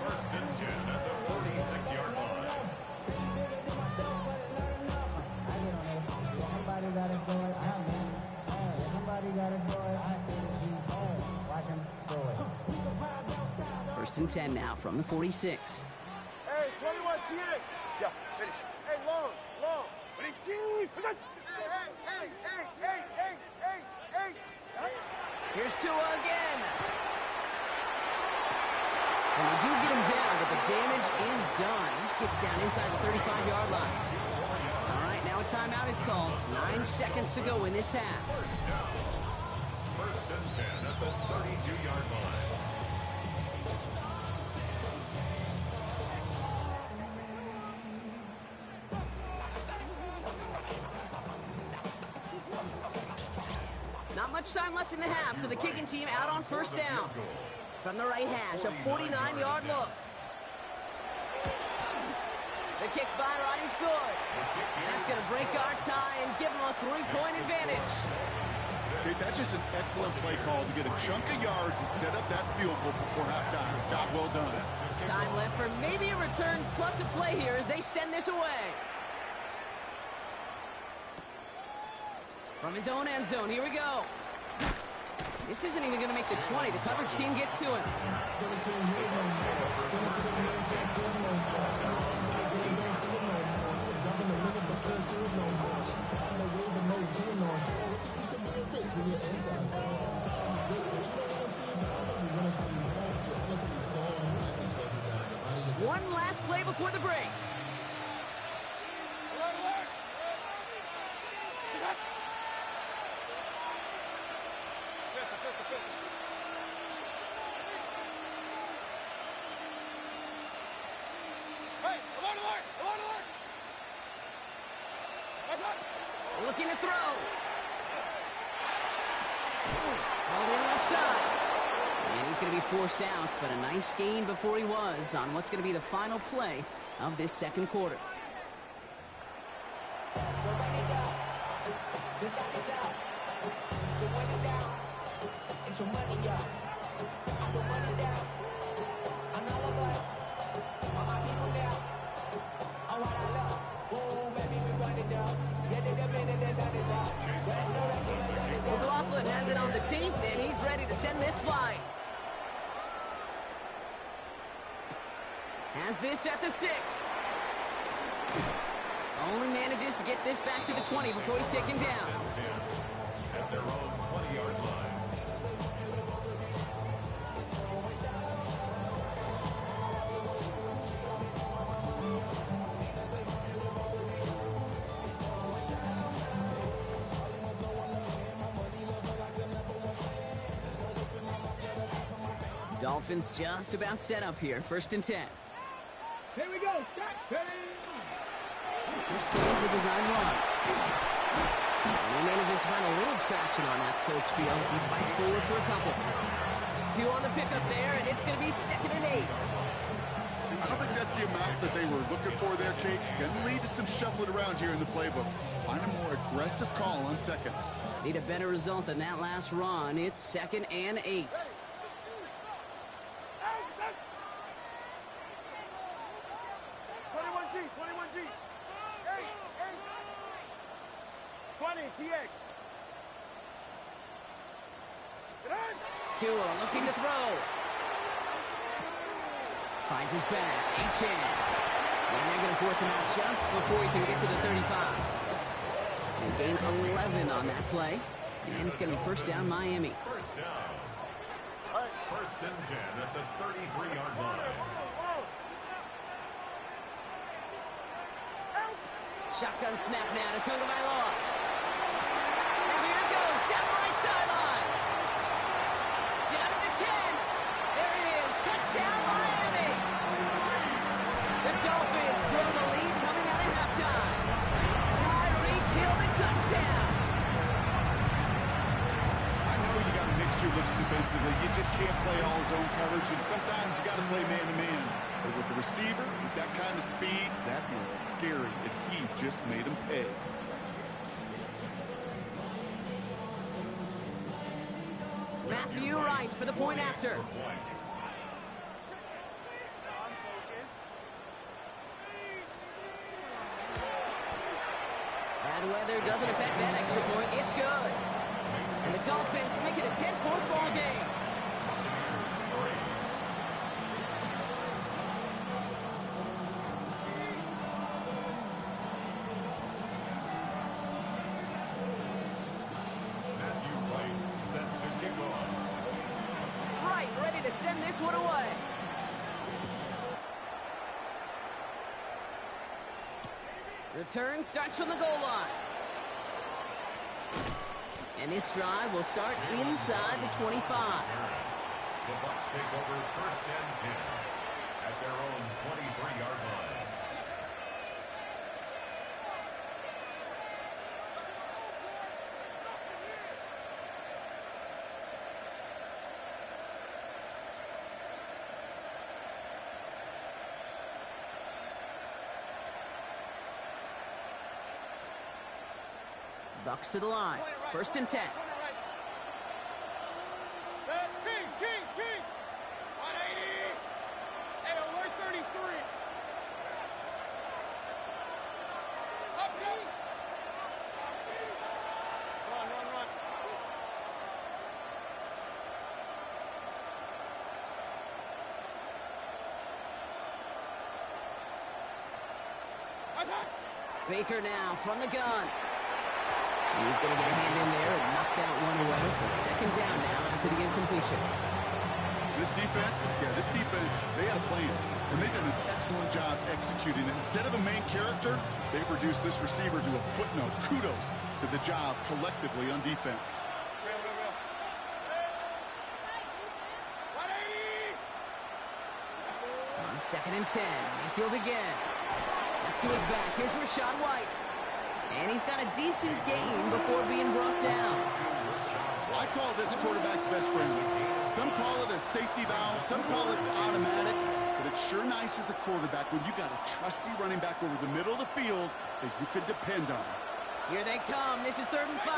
1st and 10 at the 46-yard line. Somebody got to do it. Somebody got to do it. I see the G. Watch him do it. 1st and 10 now from the 46. Hey, 21 TA. Yeah, ready. Hey, long. Ready, T. Hey. Here's Tua again. And they do get him down, but the damage is done. This gets down inside the 35-yard line. All right, now a timeout is called. 9 seconds to go in this half. 1st and 10 at the 32-yard line. Not much time left in the half, so the kicking team out on 1st down. From the right hash, a 49-yard look. The kick by Roddy's good. And that's going to break our tie and give them a 3-point advantage. Okay, that's just an excellent play call to get a chunk of yards and set up that field goal before halftime. Job well done. Time left for maybe a return plus a play here as they send this away. From his own end zone, here we go. This isn't even going to make the 20. The coverage team gets to him. One last play before the break. Looking to throw. Held in left side. And he's going to be forced out, but a nice gain before he was on what's going to be the final play of this 2nd quarter. Has it on the team, and he's ready to send this flight. Has this at the 6. Only manages to get this back to the 20 before he's taken down. At their own 20-yard line. Dolphins just about set up here. 1st and 10. Here we go. Start. This plays the design run. And he manages to find a little traction on that search field as he fights forward for a couple. 2 on the pickup there, and it's going to be 2nd and 8. I don't think that's the amount that they were looking for there, Kate. Going to lead to some shuffling around here in the playbook. Find a more aggressive call on 2nd. Need a better result than that last run. It's 2nd and 8. 21G. 20, TX. Tua looking to throw. Finds his back. H.N. And they're going to force him out just before he can get to the 35. And gain 11 on that play. And it's going to be 1st down Miami. First down. 1st and 10 at the 33-yard line. Shotgun snap now to Tagovailoa. And here it goes, down the right sideline. Down to the 10. There it is, touchdown Miami. The Dolphins grow the lead coming out of halftime. Tyreek Hill, the touchdown. I know you got to mix your looks defensively. You just can't play all zone coverage, and sometimes you got to play man-to-man. But with the receiver, with that kind of speed, that is scary, and he just made him pay. Matthew Wright for the point after. Bad weather doesn't affect that extra point. It's good. And the Dolphins make it a 10-point ball game. Send this one away. Return starts from the goal line. And this drive will start inside the 25. The Bucs take over 1st and 10 at their own 23-yard line. Bucs to the line. 1st and 10. King. 180. Hey, alert 33. Up, go. Run. Baker now from the gun. He's going to get a hand in there and knock that one away. So 2nd down now after the incompletion. This defense, they had a plan, and they've done an excellent job executing it. Instead of a main character, they've reduced this receiver to a footnote. Kudos to the job collectively on defense. On 2nd and 10, Mayfield again. That's to his back. Here's Rachaad White. And he's got a decent gain before being brought down. I call this quarterback's best friend. Some call it a safety valve, some call it automatic, but it's sure nice as a quarterback when you got a trusty running back over the middle of the field that you could depend on. Here they come. This is 3rd and 5.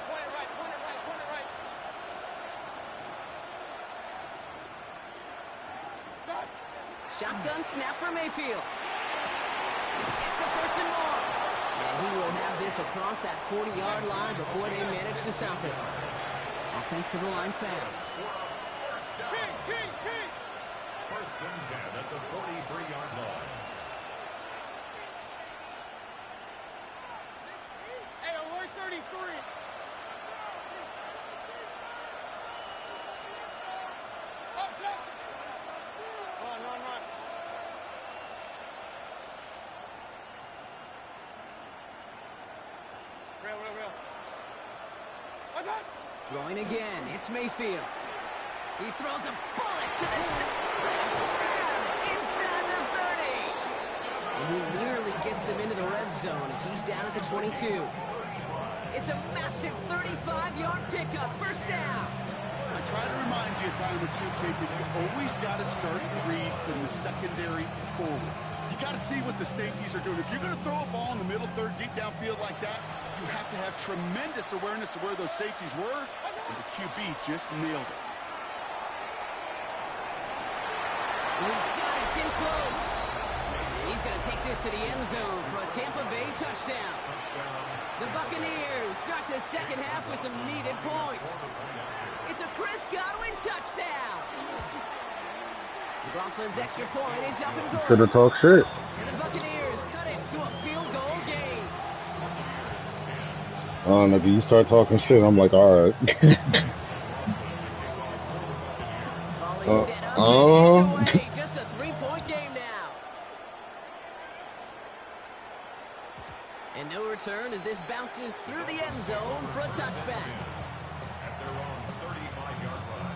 Point it right. Shotgun snap for Mayfield. This gets the first and more. And he will have this across that 40-yard line before they manage to stop it. Offensive line fast. First and 10 at the 43-yard line. Hey, alert 33. Run. Real. Throwing again, it's Mayfield. He throws a bullet to the It's grabbed inside the 30. And he nearly gets them into the red zone as he's down at the 22. It's a massive 35-yard pickup, first down. I try to remind you a time or two, kids, that you always got to start the read from the secondary forward. You got to see what the safeties are doing. If you're going to throw a ball in the middle third, deep downfield like that, you have to have tremendous awareness of where those safeties were, and the QB just nailed it. He's got it, it's in close. He's going to take this to the end zone for a Tampa Bay touchdown. The Buccaneers start the second half with some needed points. It's a Chris Godwin touchdown. The Dolphins' extra point is up and goal. Should have talked shit. And the Buccaneers cut it to a field goal game. Nigga, you start talking shit, I'm like, all right. Volley set up and it's away. Just a 3-point game now. And no return as this bounces through the end zone for a touchback. At their own 35-yard line.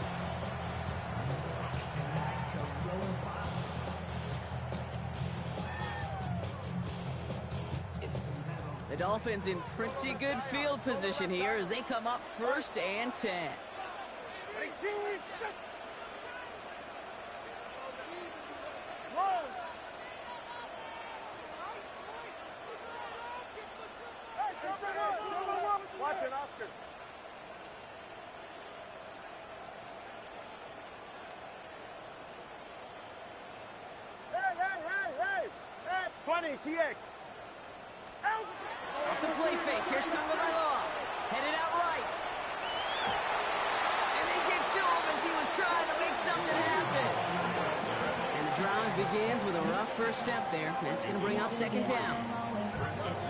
The Dolphins in pretty good field position here as they come up first and 10. Watch it, Oscar. Hey! 20, TX. Off the play fake, here's Tagovailoa. Headed out right. And they get to him as he was trying to make something happen. And the drive begins with a rough first step there. That's going to bring up second down.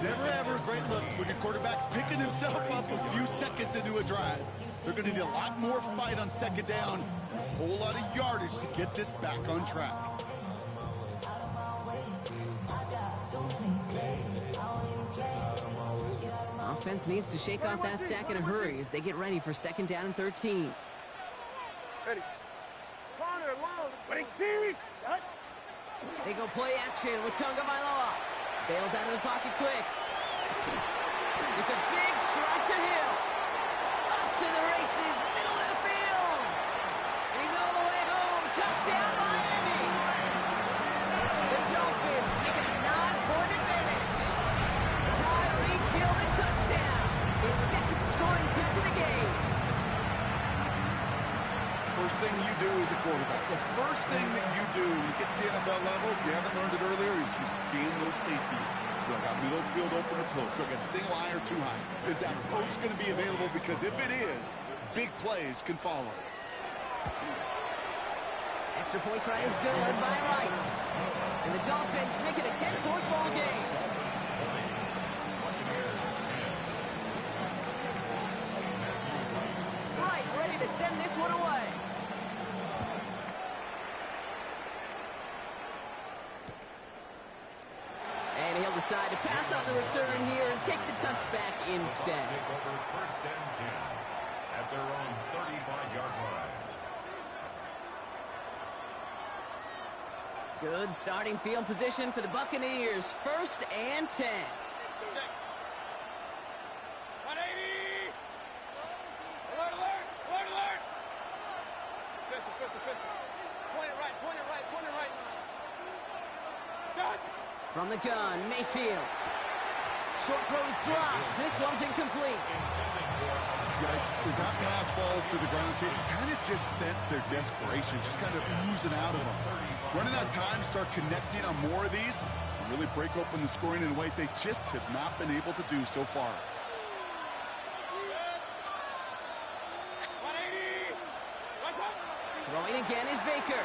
Never ever a great look when your quarterback's picking himself up a few seconds into a drive. They're going to need a lot more fight on second down, a whole lot of yardage to get this back on track. Offense needs to shake off that sack in a hurry as they get ready for second down and 13. Ready. Corner, long. Ready, deep. They go play action with Tagovailoa. Bails out of the pocket quick. It's a big strike to Hill. Up to the races, middle of the field. And he's all the way home. Touchdown, Miami. The Dolphins make it a 9-point advantage. Tyreek Hill, the touchdown. His second scoring catch of the game. First thing you do as a quarterback, the first thing that you do when you get to the NFL level, if you haven't learned it earlier, is you scan those safeties. Do I got middle of the field open or close? Do I got single high or too high? Is that post going to be available? Because if it is, big plays can follow. Extra point try is good by Wright. And the Dolphins make it a 10-point ball game. Wright ready to send this one away. And he'll decide to pass on the return here and take the touchback instead. Take over first and 10 at their own 35-yard line. Good starting field position for the Buccaneers. First and 10. 180. Alert. Pistol. Point it right. Done. From the gun, Mayfield. Short throw is dropped. This one's incomplete. Yikes. As that pass falls to the ground, you kind of just sense their desperation, just kind of oozing out of them. Running out of time, start connecting on more of these, and really break open the scoring in a way they just have not been able to do so far. Throwing again is Baker.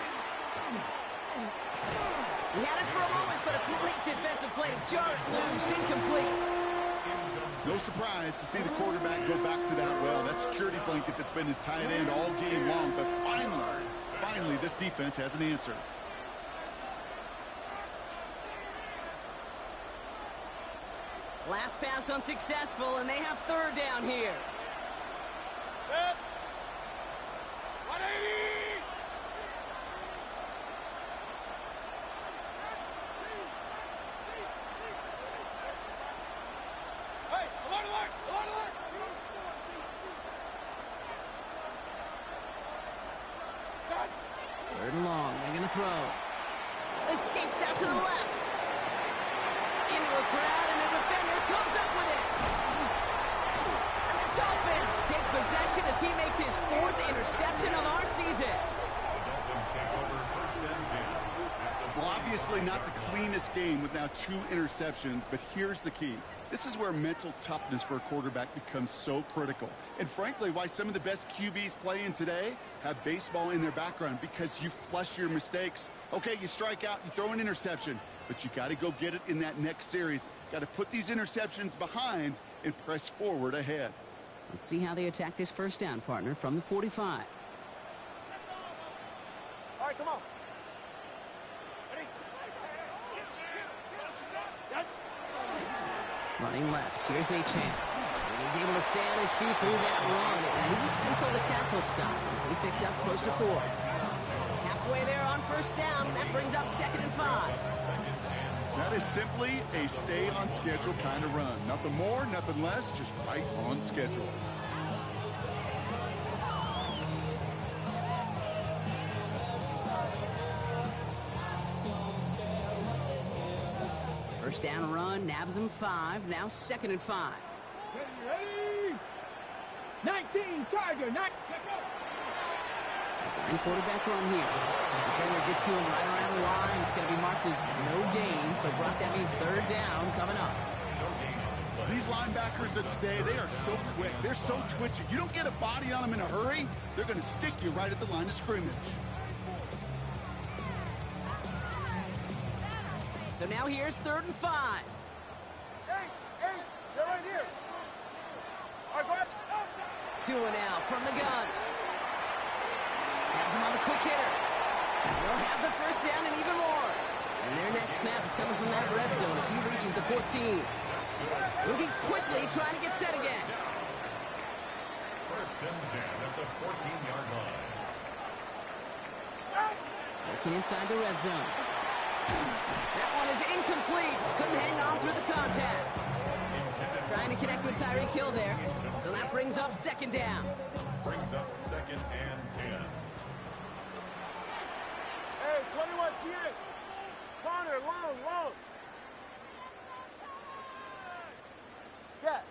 He had it for a moment, but a great defensive play to jar it loose. Incomplete. No surprise to see the quarterback go back to that well. That security blanket that's been his tight end all game long. But finally, this defense has an answer. Last pass unsuccessful, and they have third down here. 180! Third and long. They're going to throw. Escapes out to the left. Into a crowd, and the defender comes up with it. And the Dolphins take possession as he makes his fourth interception of our season. The Dolphins take over first and 10. Well, obviously not the cleanest game with now 2 interceptions, but here's the key. This is where mental toughness for a quarterback becomes so critical. And frankly, why some of the best QBs playing today have baseball in their background, because you flush your mistakes. Okay, you strike out, you throw an interception, but you got to go get it in that next series. Got to put these interceptions behind and press forward ahead. Let's see how they attack this first down, partner, from the 45. All right, come on. Running left. Here's Achane. And he's able to stay on his feet through that run, at least until the tackle stops him. He picked up close to 4. Halfway there on first down. That brings up 2nd and 5. That is simply a stay on schedule kind of run. Nothing more, nothing less, just right on schedule. First down run, nabs him 5. Now 2nd and 5. Ready? 19, Charger, 9. Design quarterback run here. Defender gets to him right around the line. It's going to be marked as no gain. So, Brock, that means third down coming up. These linebackers of today, they are so quick. They're so twitchy. You don't get a body on them in a hurry, they're going to stick you right at the line of scrimmage. So now here's 3rd and 5. Hey, they're right here. All right, go ahead. Tua now from the gun. Has him on the quick hitter. They'll have the first down and even more. And their next snap is coming from that red zone as he reaches the 14. Moving quickly, trying to get set again. First and 10 at the 14-yard line. Working inside the red zone. That one is incomplete. Couldn't hang on through the contact. Trying to connect with Tyreek Hill there. So that brings up 2nd down. Brings up 2nd and 10. Hey, 21, TA. Corner, long. Scat.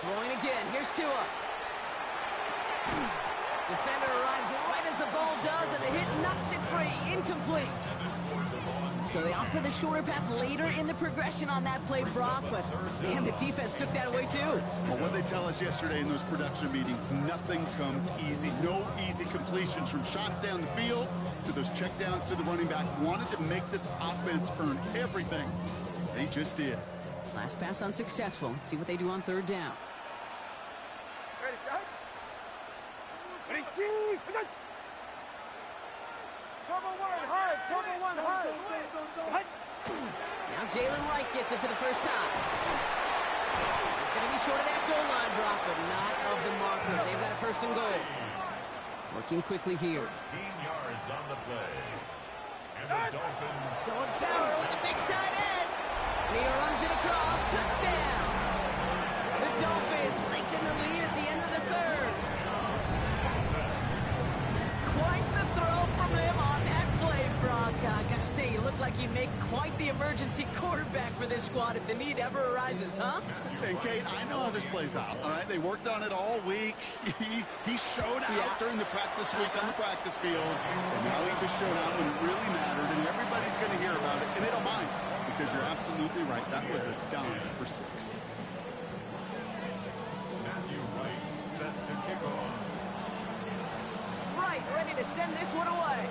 Throwing again. Here's Tua. Defender arrives right as the ball does, and the hit knocks it free. Incomplete. So they opt for the shorter pass later in the progression on that play, Brock, but, man, the defense took that away, too. Well, what they tell us yesterday in those production meetings, nothing comes easy. No easy completions, from shots down the field to those checkdowns to the running back. Wanted to make this offense earn everything. They just did. Last pass unsuccessful. Let's see what they do on 3rd down. Ready, shot. Ready, team. Turbo 1, hard. Turbo 1, hard. Now Jalen Wright gets it for the first time. It's going to be short of that goal line, Brock, but not of the marker. They've got a 1st and goal. Working quickly here. 13 yards on the play. And the Dolphins Going power with a big tight end. And he runs it across. Touchdown. The Dolphins lengthen the lead at the end of the 3rd. Quite the throw like you make quite the emergency quarterback for this squad if the need ever arises, huh? And Kate, I know how this plays out, all right? They worked on it all week. He showed out during the practice week on the practice field, and now he just showed out when it really mattered, and everybody's going to hear about it, and they don't mind, because you're absolutely right. That was a dime for 6. Matthew Wright set to kick off. Right, ready to send this one away.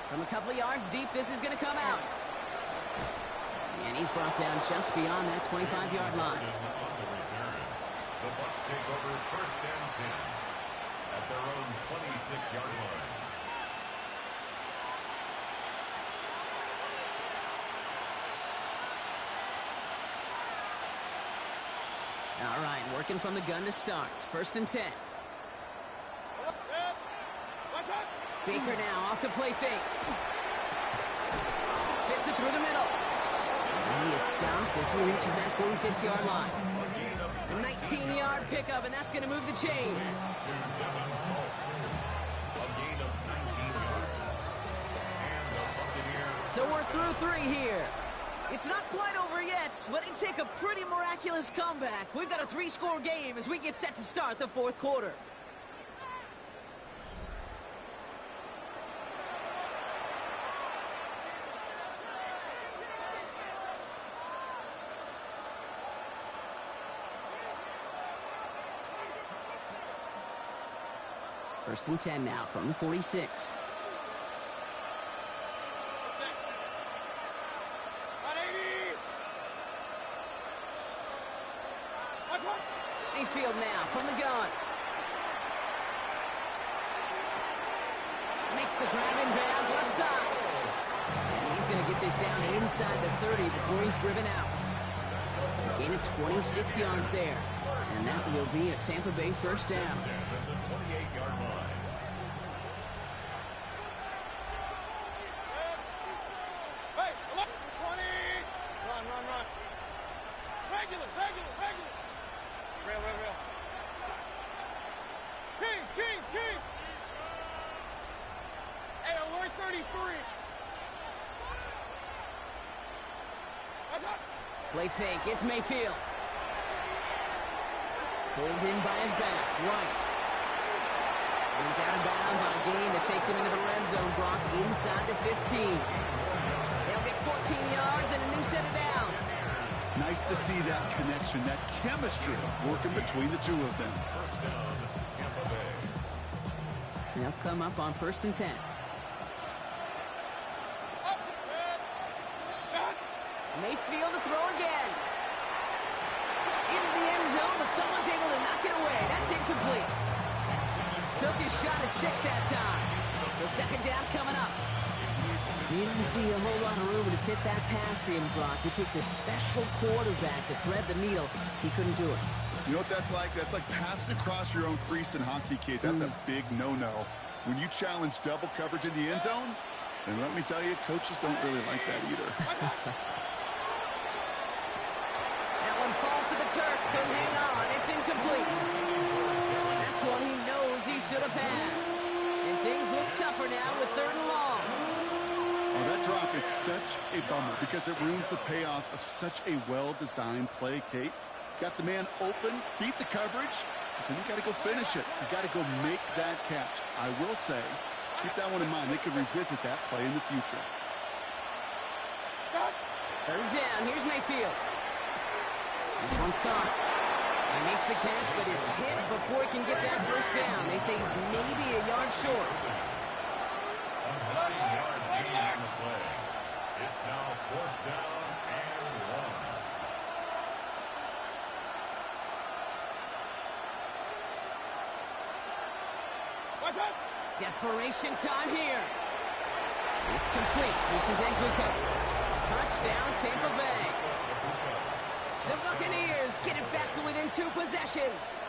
From a couple of yards deep, this is going to come out. And he's brought down just beyond that 25-yard line. On the return, the Bucs take over 1st and 10 at their own 26-yard line. All right, working from the gun to start. 1st and 10. Baker now off the play fake. Fits it through the middle. And he is stopped as he reaches that 46-yard line. A 19-yard pickup, and that's going to move the chains. So we're through 3 here. It's not quite over yet, but it take a pretty miraculous comeback. We've got a 3-score game as we get set to start the 4th quarter. First and 10 now from the 46. Mayfield now from the gun. Makes the grab in bounds left side. And he's going to get this down inside the 30 before he's driven out. A gain of 26 yards there. And that will be a Tampa Bay 1st down. The 28-yard line. Hey, 20. Run. Regular. Real. Kings. Hey, alert 33. Play fake, it's Mayfield. Pulled in by his back, White. And he's out of bounds on a gain that takes him into the red zone, Brock, inside the 15. They'll get 14 yards and a new set of downs. Nice to see that connection, that chemistry working between the two of them. 1st down, Tampa Bay. They'll come up on 1st and 10. Mayfield to throw again. Into the end zone, but someone's able to knock it away. That's incomplete. Took his shot at 6 that time. So 2nd down coming up. Didn't see a whole lot of room to fit that pass in, Brock. It takes a special quarterback to thread the needle. He couldn't do it. You know what that's like? That's like passing across your own crease in hockey, kid. That's a big no-no. When you challenge double coverage in the end zone, and let me tell you, coaches don't really like that either. That one falls to the turf. Couldn't hang on. It's incomplete. That's one he knows he should have had. And things look tougher now with 3rd and long. Oh, that drop is such a bummer because it ruins the payoff of such a well-designed play, Kate. Got the man open, beat the coverage, but then you got to go finish it. You got to go make that catch. I will say, keep that one in mind. They could revisit that play in the future. 3rd down. Here's Mayfield. This one's caught. He makes the catch, but is hit before he can get that 1st down. They say he's maybe a yard short. A 9-yard gain on the play. It's now 4th down and 1. Desperation time here. It's complete. This is Enguko. Touchdown, Tampa Bay. The Buccaneers get it back to within 2 possessions.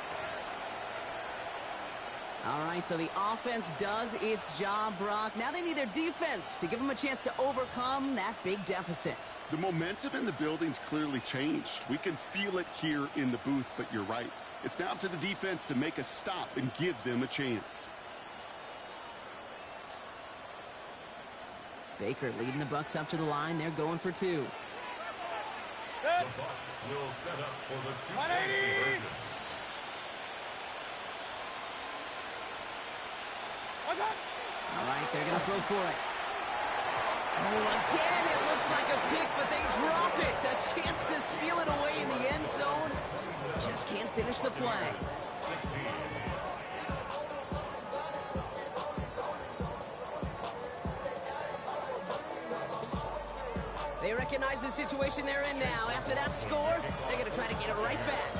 All right, so the offense does its job, Brock. Now they need their defense to give them a chance to overcome that big deficit. The momentum in the building's clearly changed. We can feel it here in the booth, but you're right. It's now up to the defense to make a stop and give them a chance. Baker leading the Bucks up to the line. They're going for 2. The Bucks will set up for the 2-point conversion. All right, they're going to throw for it. Oh, again, it looks like a pick, but they drop it. A chance to steal it away in the end zone. Just can't finish the play. 16. They recognize the situation they're in now. After that score, they're going to try to get it right back.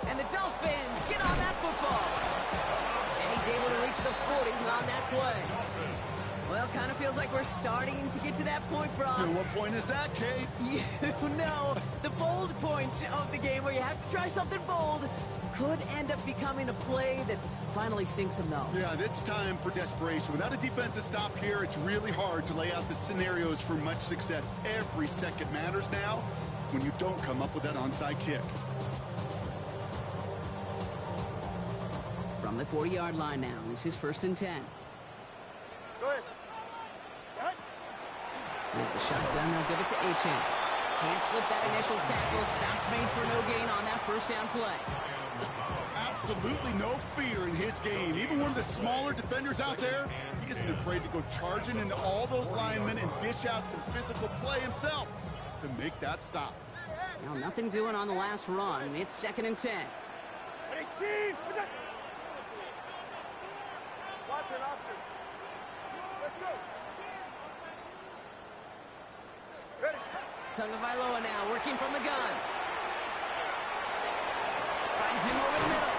And the Dolphins get on that football. And he's able to reach the 40 on that play. Well, kind of feels like we're starting to get to that point, Brock. And what point is that, Kate? You know, the bold point of the game where you have to try something bold could end up becoming a play that finally sinks him, though. Yeah, and it's time for desperation. Without a defensive stop here, it's really hard to lay out the scenarios for much success. Every second matters now when you don't come up with that onside kick. From the 40-yard line now, this is 1st and 10. Go ahead. With the shotgun, they'll give it to Achane. Can't slip that initial tackle. Stops made for no gain on that first down play. Absolutely no fear in his game. Even one of the smaller defenders out there, he isn't afraid to go charging into all those linemen and dish out some physical play himself to make that stop. Now, nothing doing on the last run. It's 2nd and 10. Watch it, Oscar. Let's go. Ready. Tagovailoa now working from the gun. Finds him over the middle.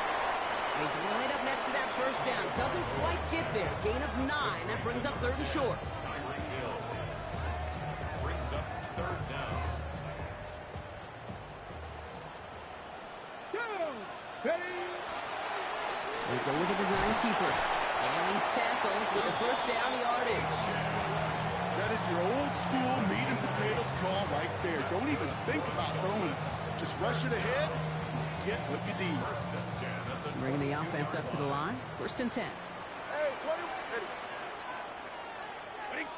He's right up next to that first down. Doesn't quite get there. Gain of 9. That brings up 3rd and short. Tyreek Hill brings up 3rd down. They go with a design keeper. And he's tackled with the first down yardage. That is your old school meat and potatoes call right there. Don't even think about throwing it. Just rush it ahead, get what you need. Bringing the offense up to the line. 1st and 10. Hey, 20. Ready.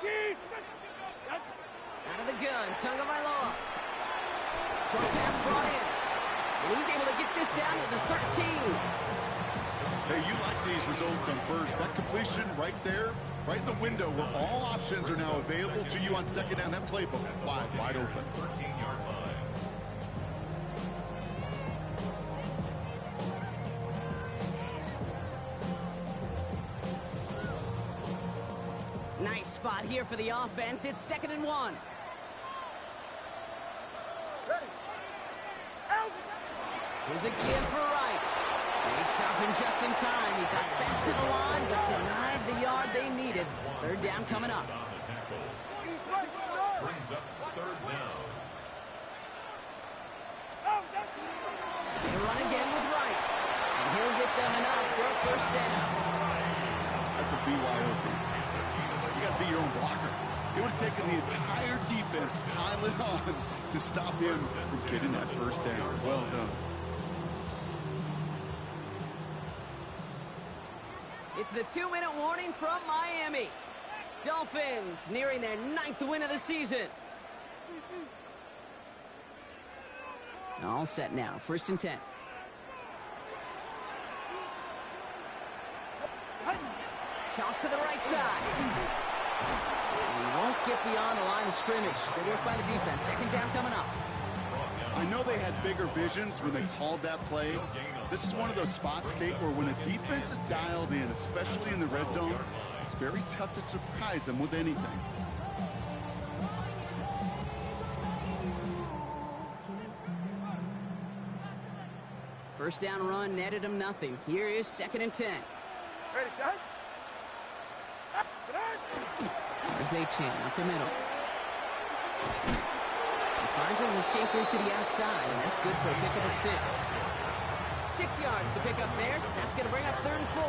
Out of the gun, Tagovailoa. Short pass brought in. And he's able to get this down to the 13. Hey, you like these results on first. That completion right there, right in the window where all options are now available to you on 2nd down. That playbook wide open. 13-yard line. Nice spot here for the offense. It's 2nd and 1. Ready. Out. Here's again for Wright. They stop him just in time. He got back to the line, but denied the yard they needed. 3rd down coming up. On the tackle. East right. Brings up 3rd down. They run again with Wright. And he'll get them enough for a 1st down. That's a BYOB. You got to be your own blocker. It would have taken the entire defense piling on to stop him from getting that 1st down. Well done. It's the 2-minute warning from Miami. Dolphins nearing their 9th win of the season. All set now. 1st and 10. Toss to the right side. And he won't get beyond the line of scrimmage. Good work by the defense. 2nd down coming up. I know they had bigger visions when they called that play. This is one of those spots, Kate, where when a defense is dialed in, especially in the red zone, it's very tough to surprise them with anything. First down run netted him nothing. Here is 2nd and 10. Ready, shot. There's Achane up the middle. He finds his escape route to the outside, and that's good for a pickup of 6. 6 yards to pick up there. That's going to bring up 3rd and 4.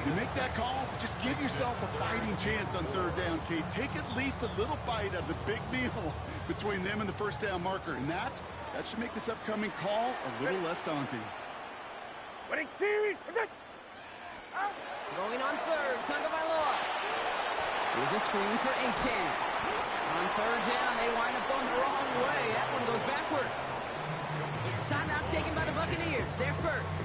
You make that call to just give yourself a fighting chance on third down, Kate. Take at least a little bite out of the big meal between them and the first down marker. And that should make this upcoming call a little less daunting. Going on third, Tagovailoa. Here's a screen for Achane. On third down, they wind up going the wrong way. That one goes backwards. Timeout taken by the Buccaneers. They're first.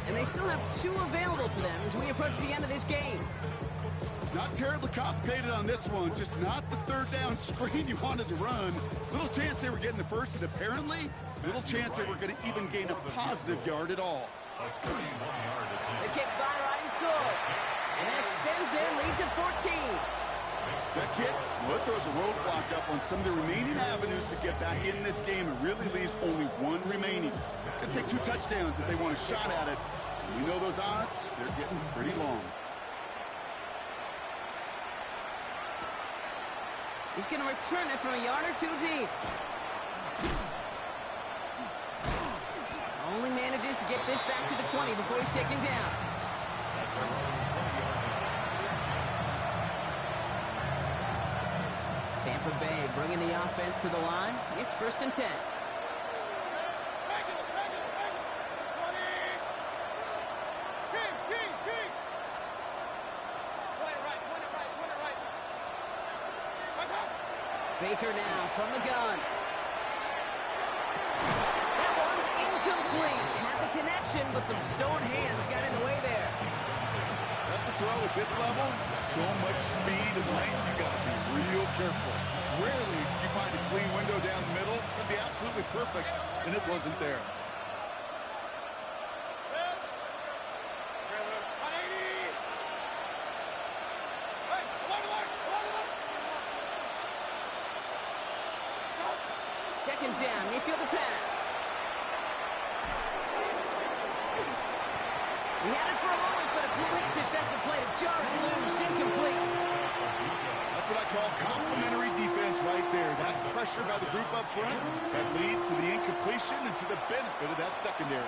And they still have 2 available for them as we approach the end of this game. Not terribly complicated on this one. Just not the third down screen you wanted to run. Little chance they were getting the first, and apparently little chance they were going to even gain a positive yard at all. The kick by Wright is good. And that extends their lead to 14. That kick, well, it throws a roadblock up on some of the remaining avenues to get back in this game. It really leaves only 1 remaining. It's going to take 2 touchdowns if they want a shot at it. And we know those odds, they're getting pretty long. He's going to return it from a yard or 2 deep. Only manages to get this back to the 20 before he's taken down. Tampa Bay bringing the offense to the line. It's 1st and 10. Baker now from the gun. That one's incomplete. Had the connection, but some stone hands got in the way there. That's a throw at this level. So much speed and length, you got to be real careful. Rarely do you find a clean window down the middle. It'd be absolutely perfect, and it wasn't there. Second down, Mayfield the pass. He had it for a moment, but a great defensive play to jar it loose, incomplete. That's what I call complimentary defense right there. That pressure by the group up front, that leads to the incompletion and to the benefit of that secondary.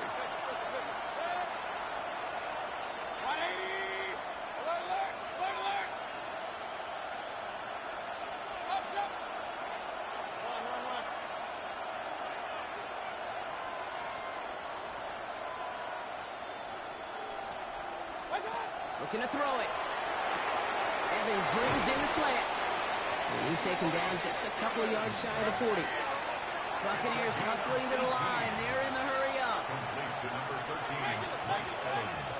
Looking to throw it. Evans brings in the slant. And he's taken down just a couple of yards shy of the 40. Buccaneers hustling to the line. They're in the hurry up. Complete to number 13, Mike Evans.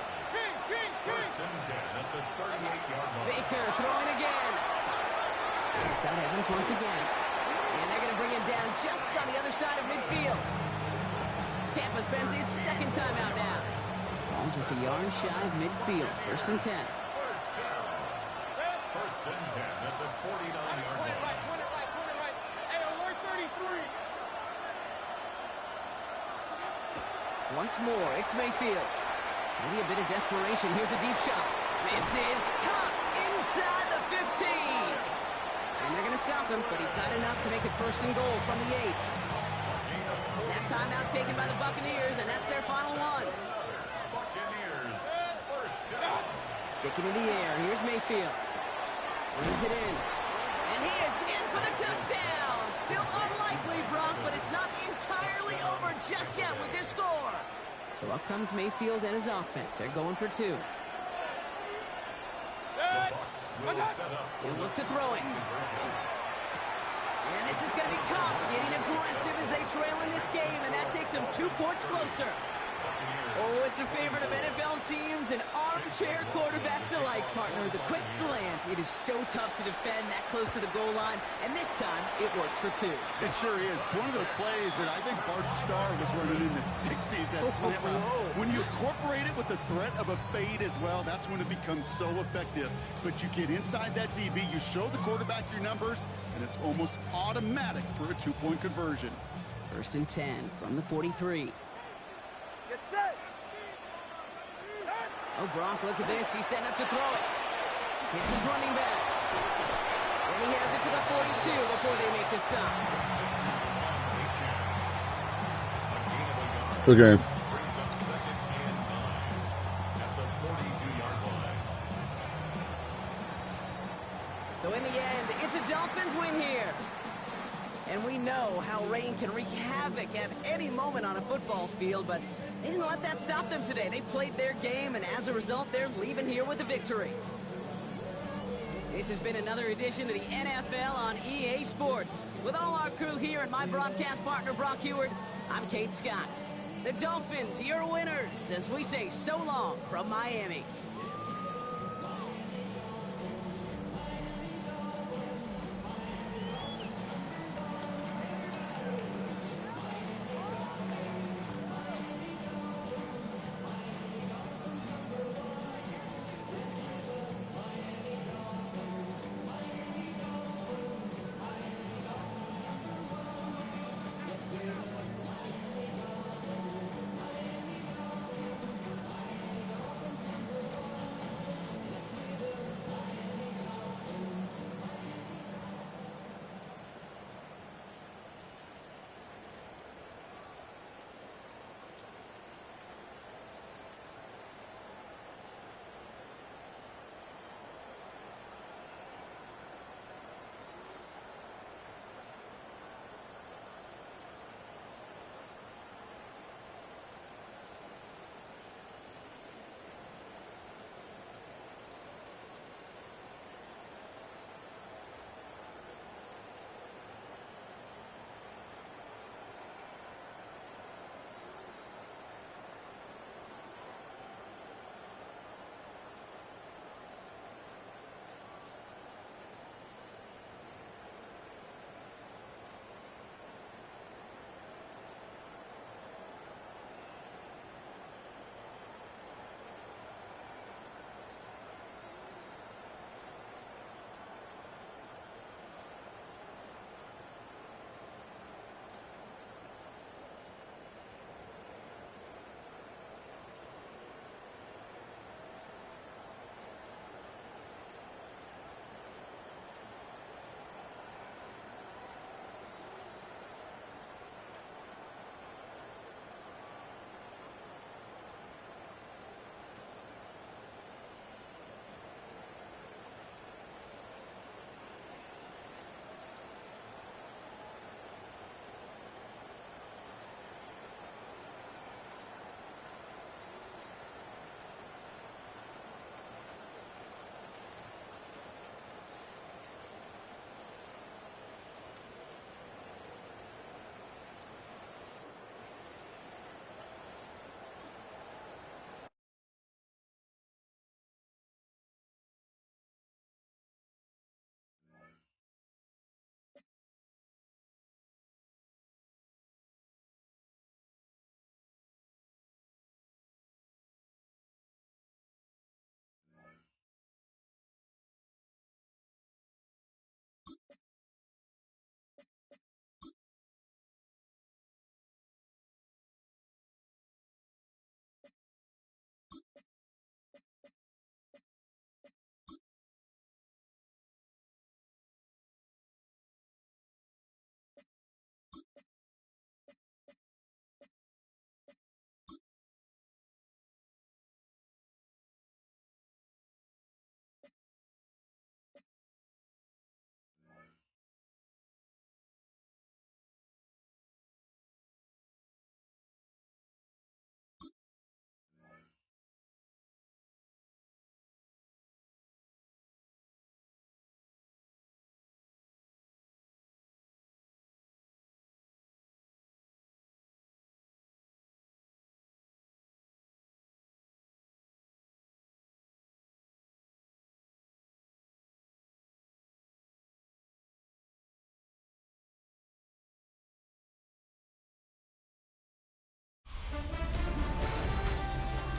1st and 10 at the 38-yard line. Baker throwing again. He's got Evans once again. And they're going to bring him down just on the other side of midfield. Tampa spends its 2nd time out now. Just a yard shy of midfield. 1st and 10. 1st and 10 at the 49-yard line. Once more, it's Mayfield. Maybe a bit of desperation. Here's a deep shot. This is caught inside the 15. And they're going to stop him, but he got enough to make it 1st and goal from the 8. That timeout taken by the Buccaneers, and that's their final one. Buccaneers, 1st down. Sticking in the air. Here's Mayfield. Brings it in. And he is in for the touchdown. Still unlikely, Brock, but it's not entirely over just yet with this score. So up comes Mayfield and his offense. They're going for 2. The Bucs will set up. He'll look to throw it. And this is going to be caught. Getting aggressive as they trail in this game, and that takes them 2 points closer. Oh, it's a favorite of NFL teams and armchair quarterbacks alike, partner. The quick slant. It is so tough to defend that close to the goal line, and this time it works for 2. It sure is. It's one of those plays that I think Bart Starr was running in the 60s, that slant route. When you incorporate it with the threat of a fade as well, that's when it becomes so effective. But you get inside that DB, you show the quarterback your numbers, and it's almost automatic for a 2-point conversion. 1st and 10 from the 43. Get set. Oh, Brock, look at this. He's setting up to throw it. Hits his running back. And he has it to the 42 before they make the stop. Good game. Brings up 2nd and 9 at the 42-yard line. So in the end, it's a Dolphins win here. And we know how rain can wreak havoc at any moment on a football field, but they didn't let that stop them today. They played their game, and as a result, they're leaving here with a victory. This has been another edition of the NFL on EA Sports. With all our crew here and my broadcast partner, Brock Heward, I'm Kate Scott. The Dolphins, your winners, as we say so long from Miami.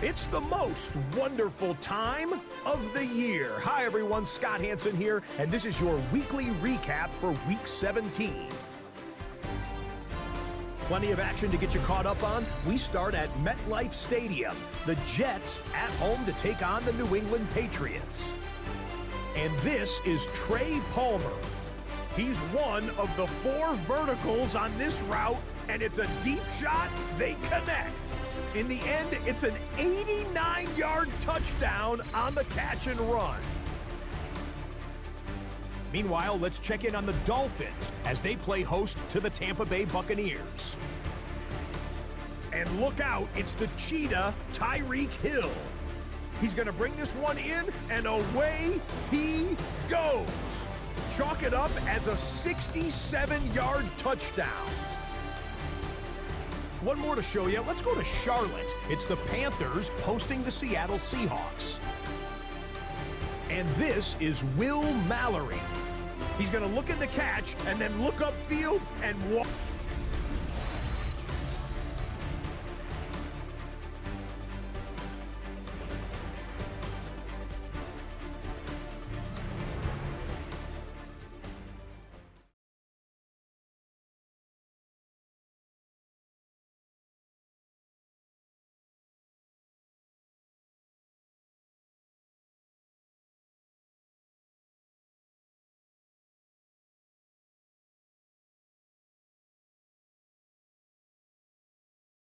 It's the most wonderful time of the year. Hi, everyone. Scott Hansen here, and this is your weekly recap for Week 17. Plenty of action to get you caught up on. We start at MetLife Stadium. The Jets at home to take on the New England Patriots. And this is Trey Palmer. He's one of the 4 verticals on this route, and it's a deep shot. They connect. In the end, it's an 89-yard touchdown on the catch and run. Meanwhile, let's check in on the Dolphins as they play host to the Tampa Bay Buccaneers. And look out, it's the cheetah, Tyreek Hill. He's going to bring this one in, and away he goes. Chalk it up as a 67-yard touchdown. One more to show you. Let's go to Charlotte. It's the Panthers hosting the Seattle Seahawks. And this is Will Mallory. He's going to look in the catch and then look upfield and walk.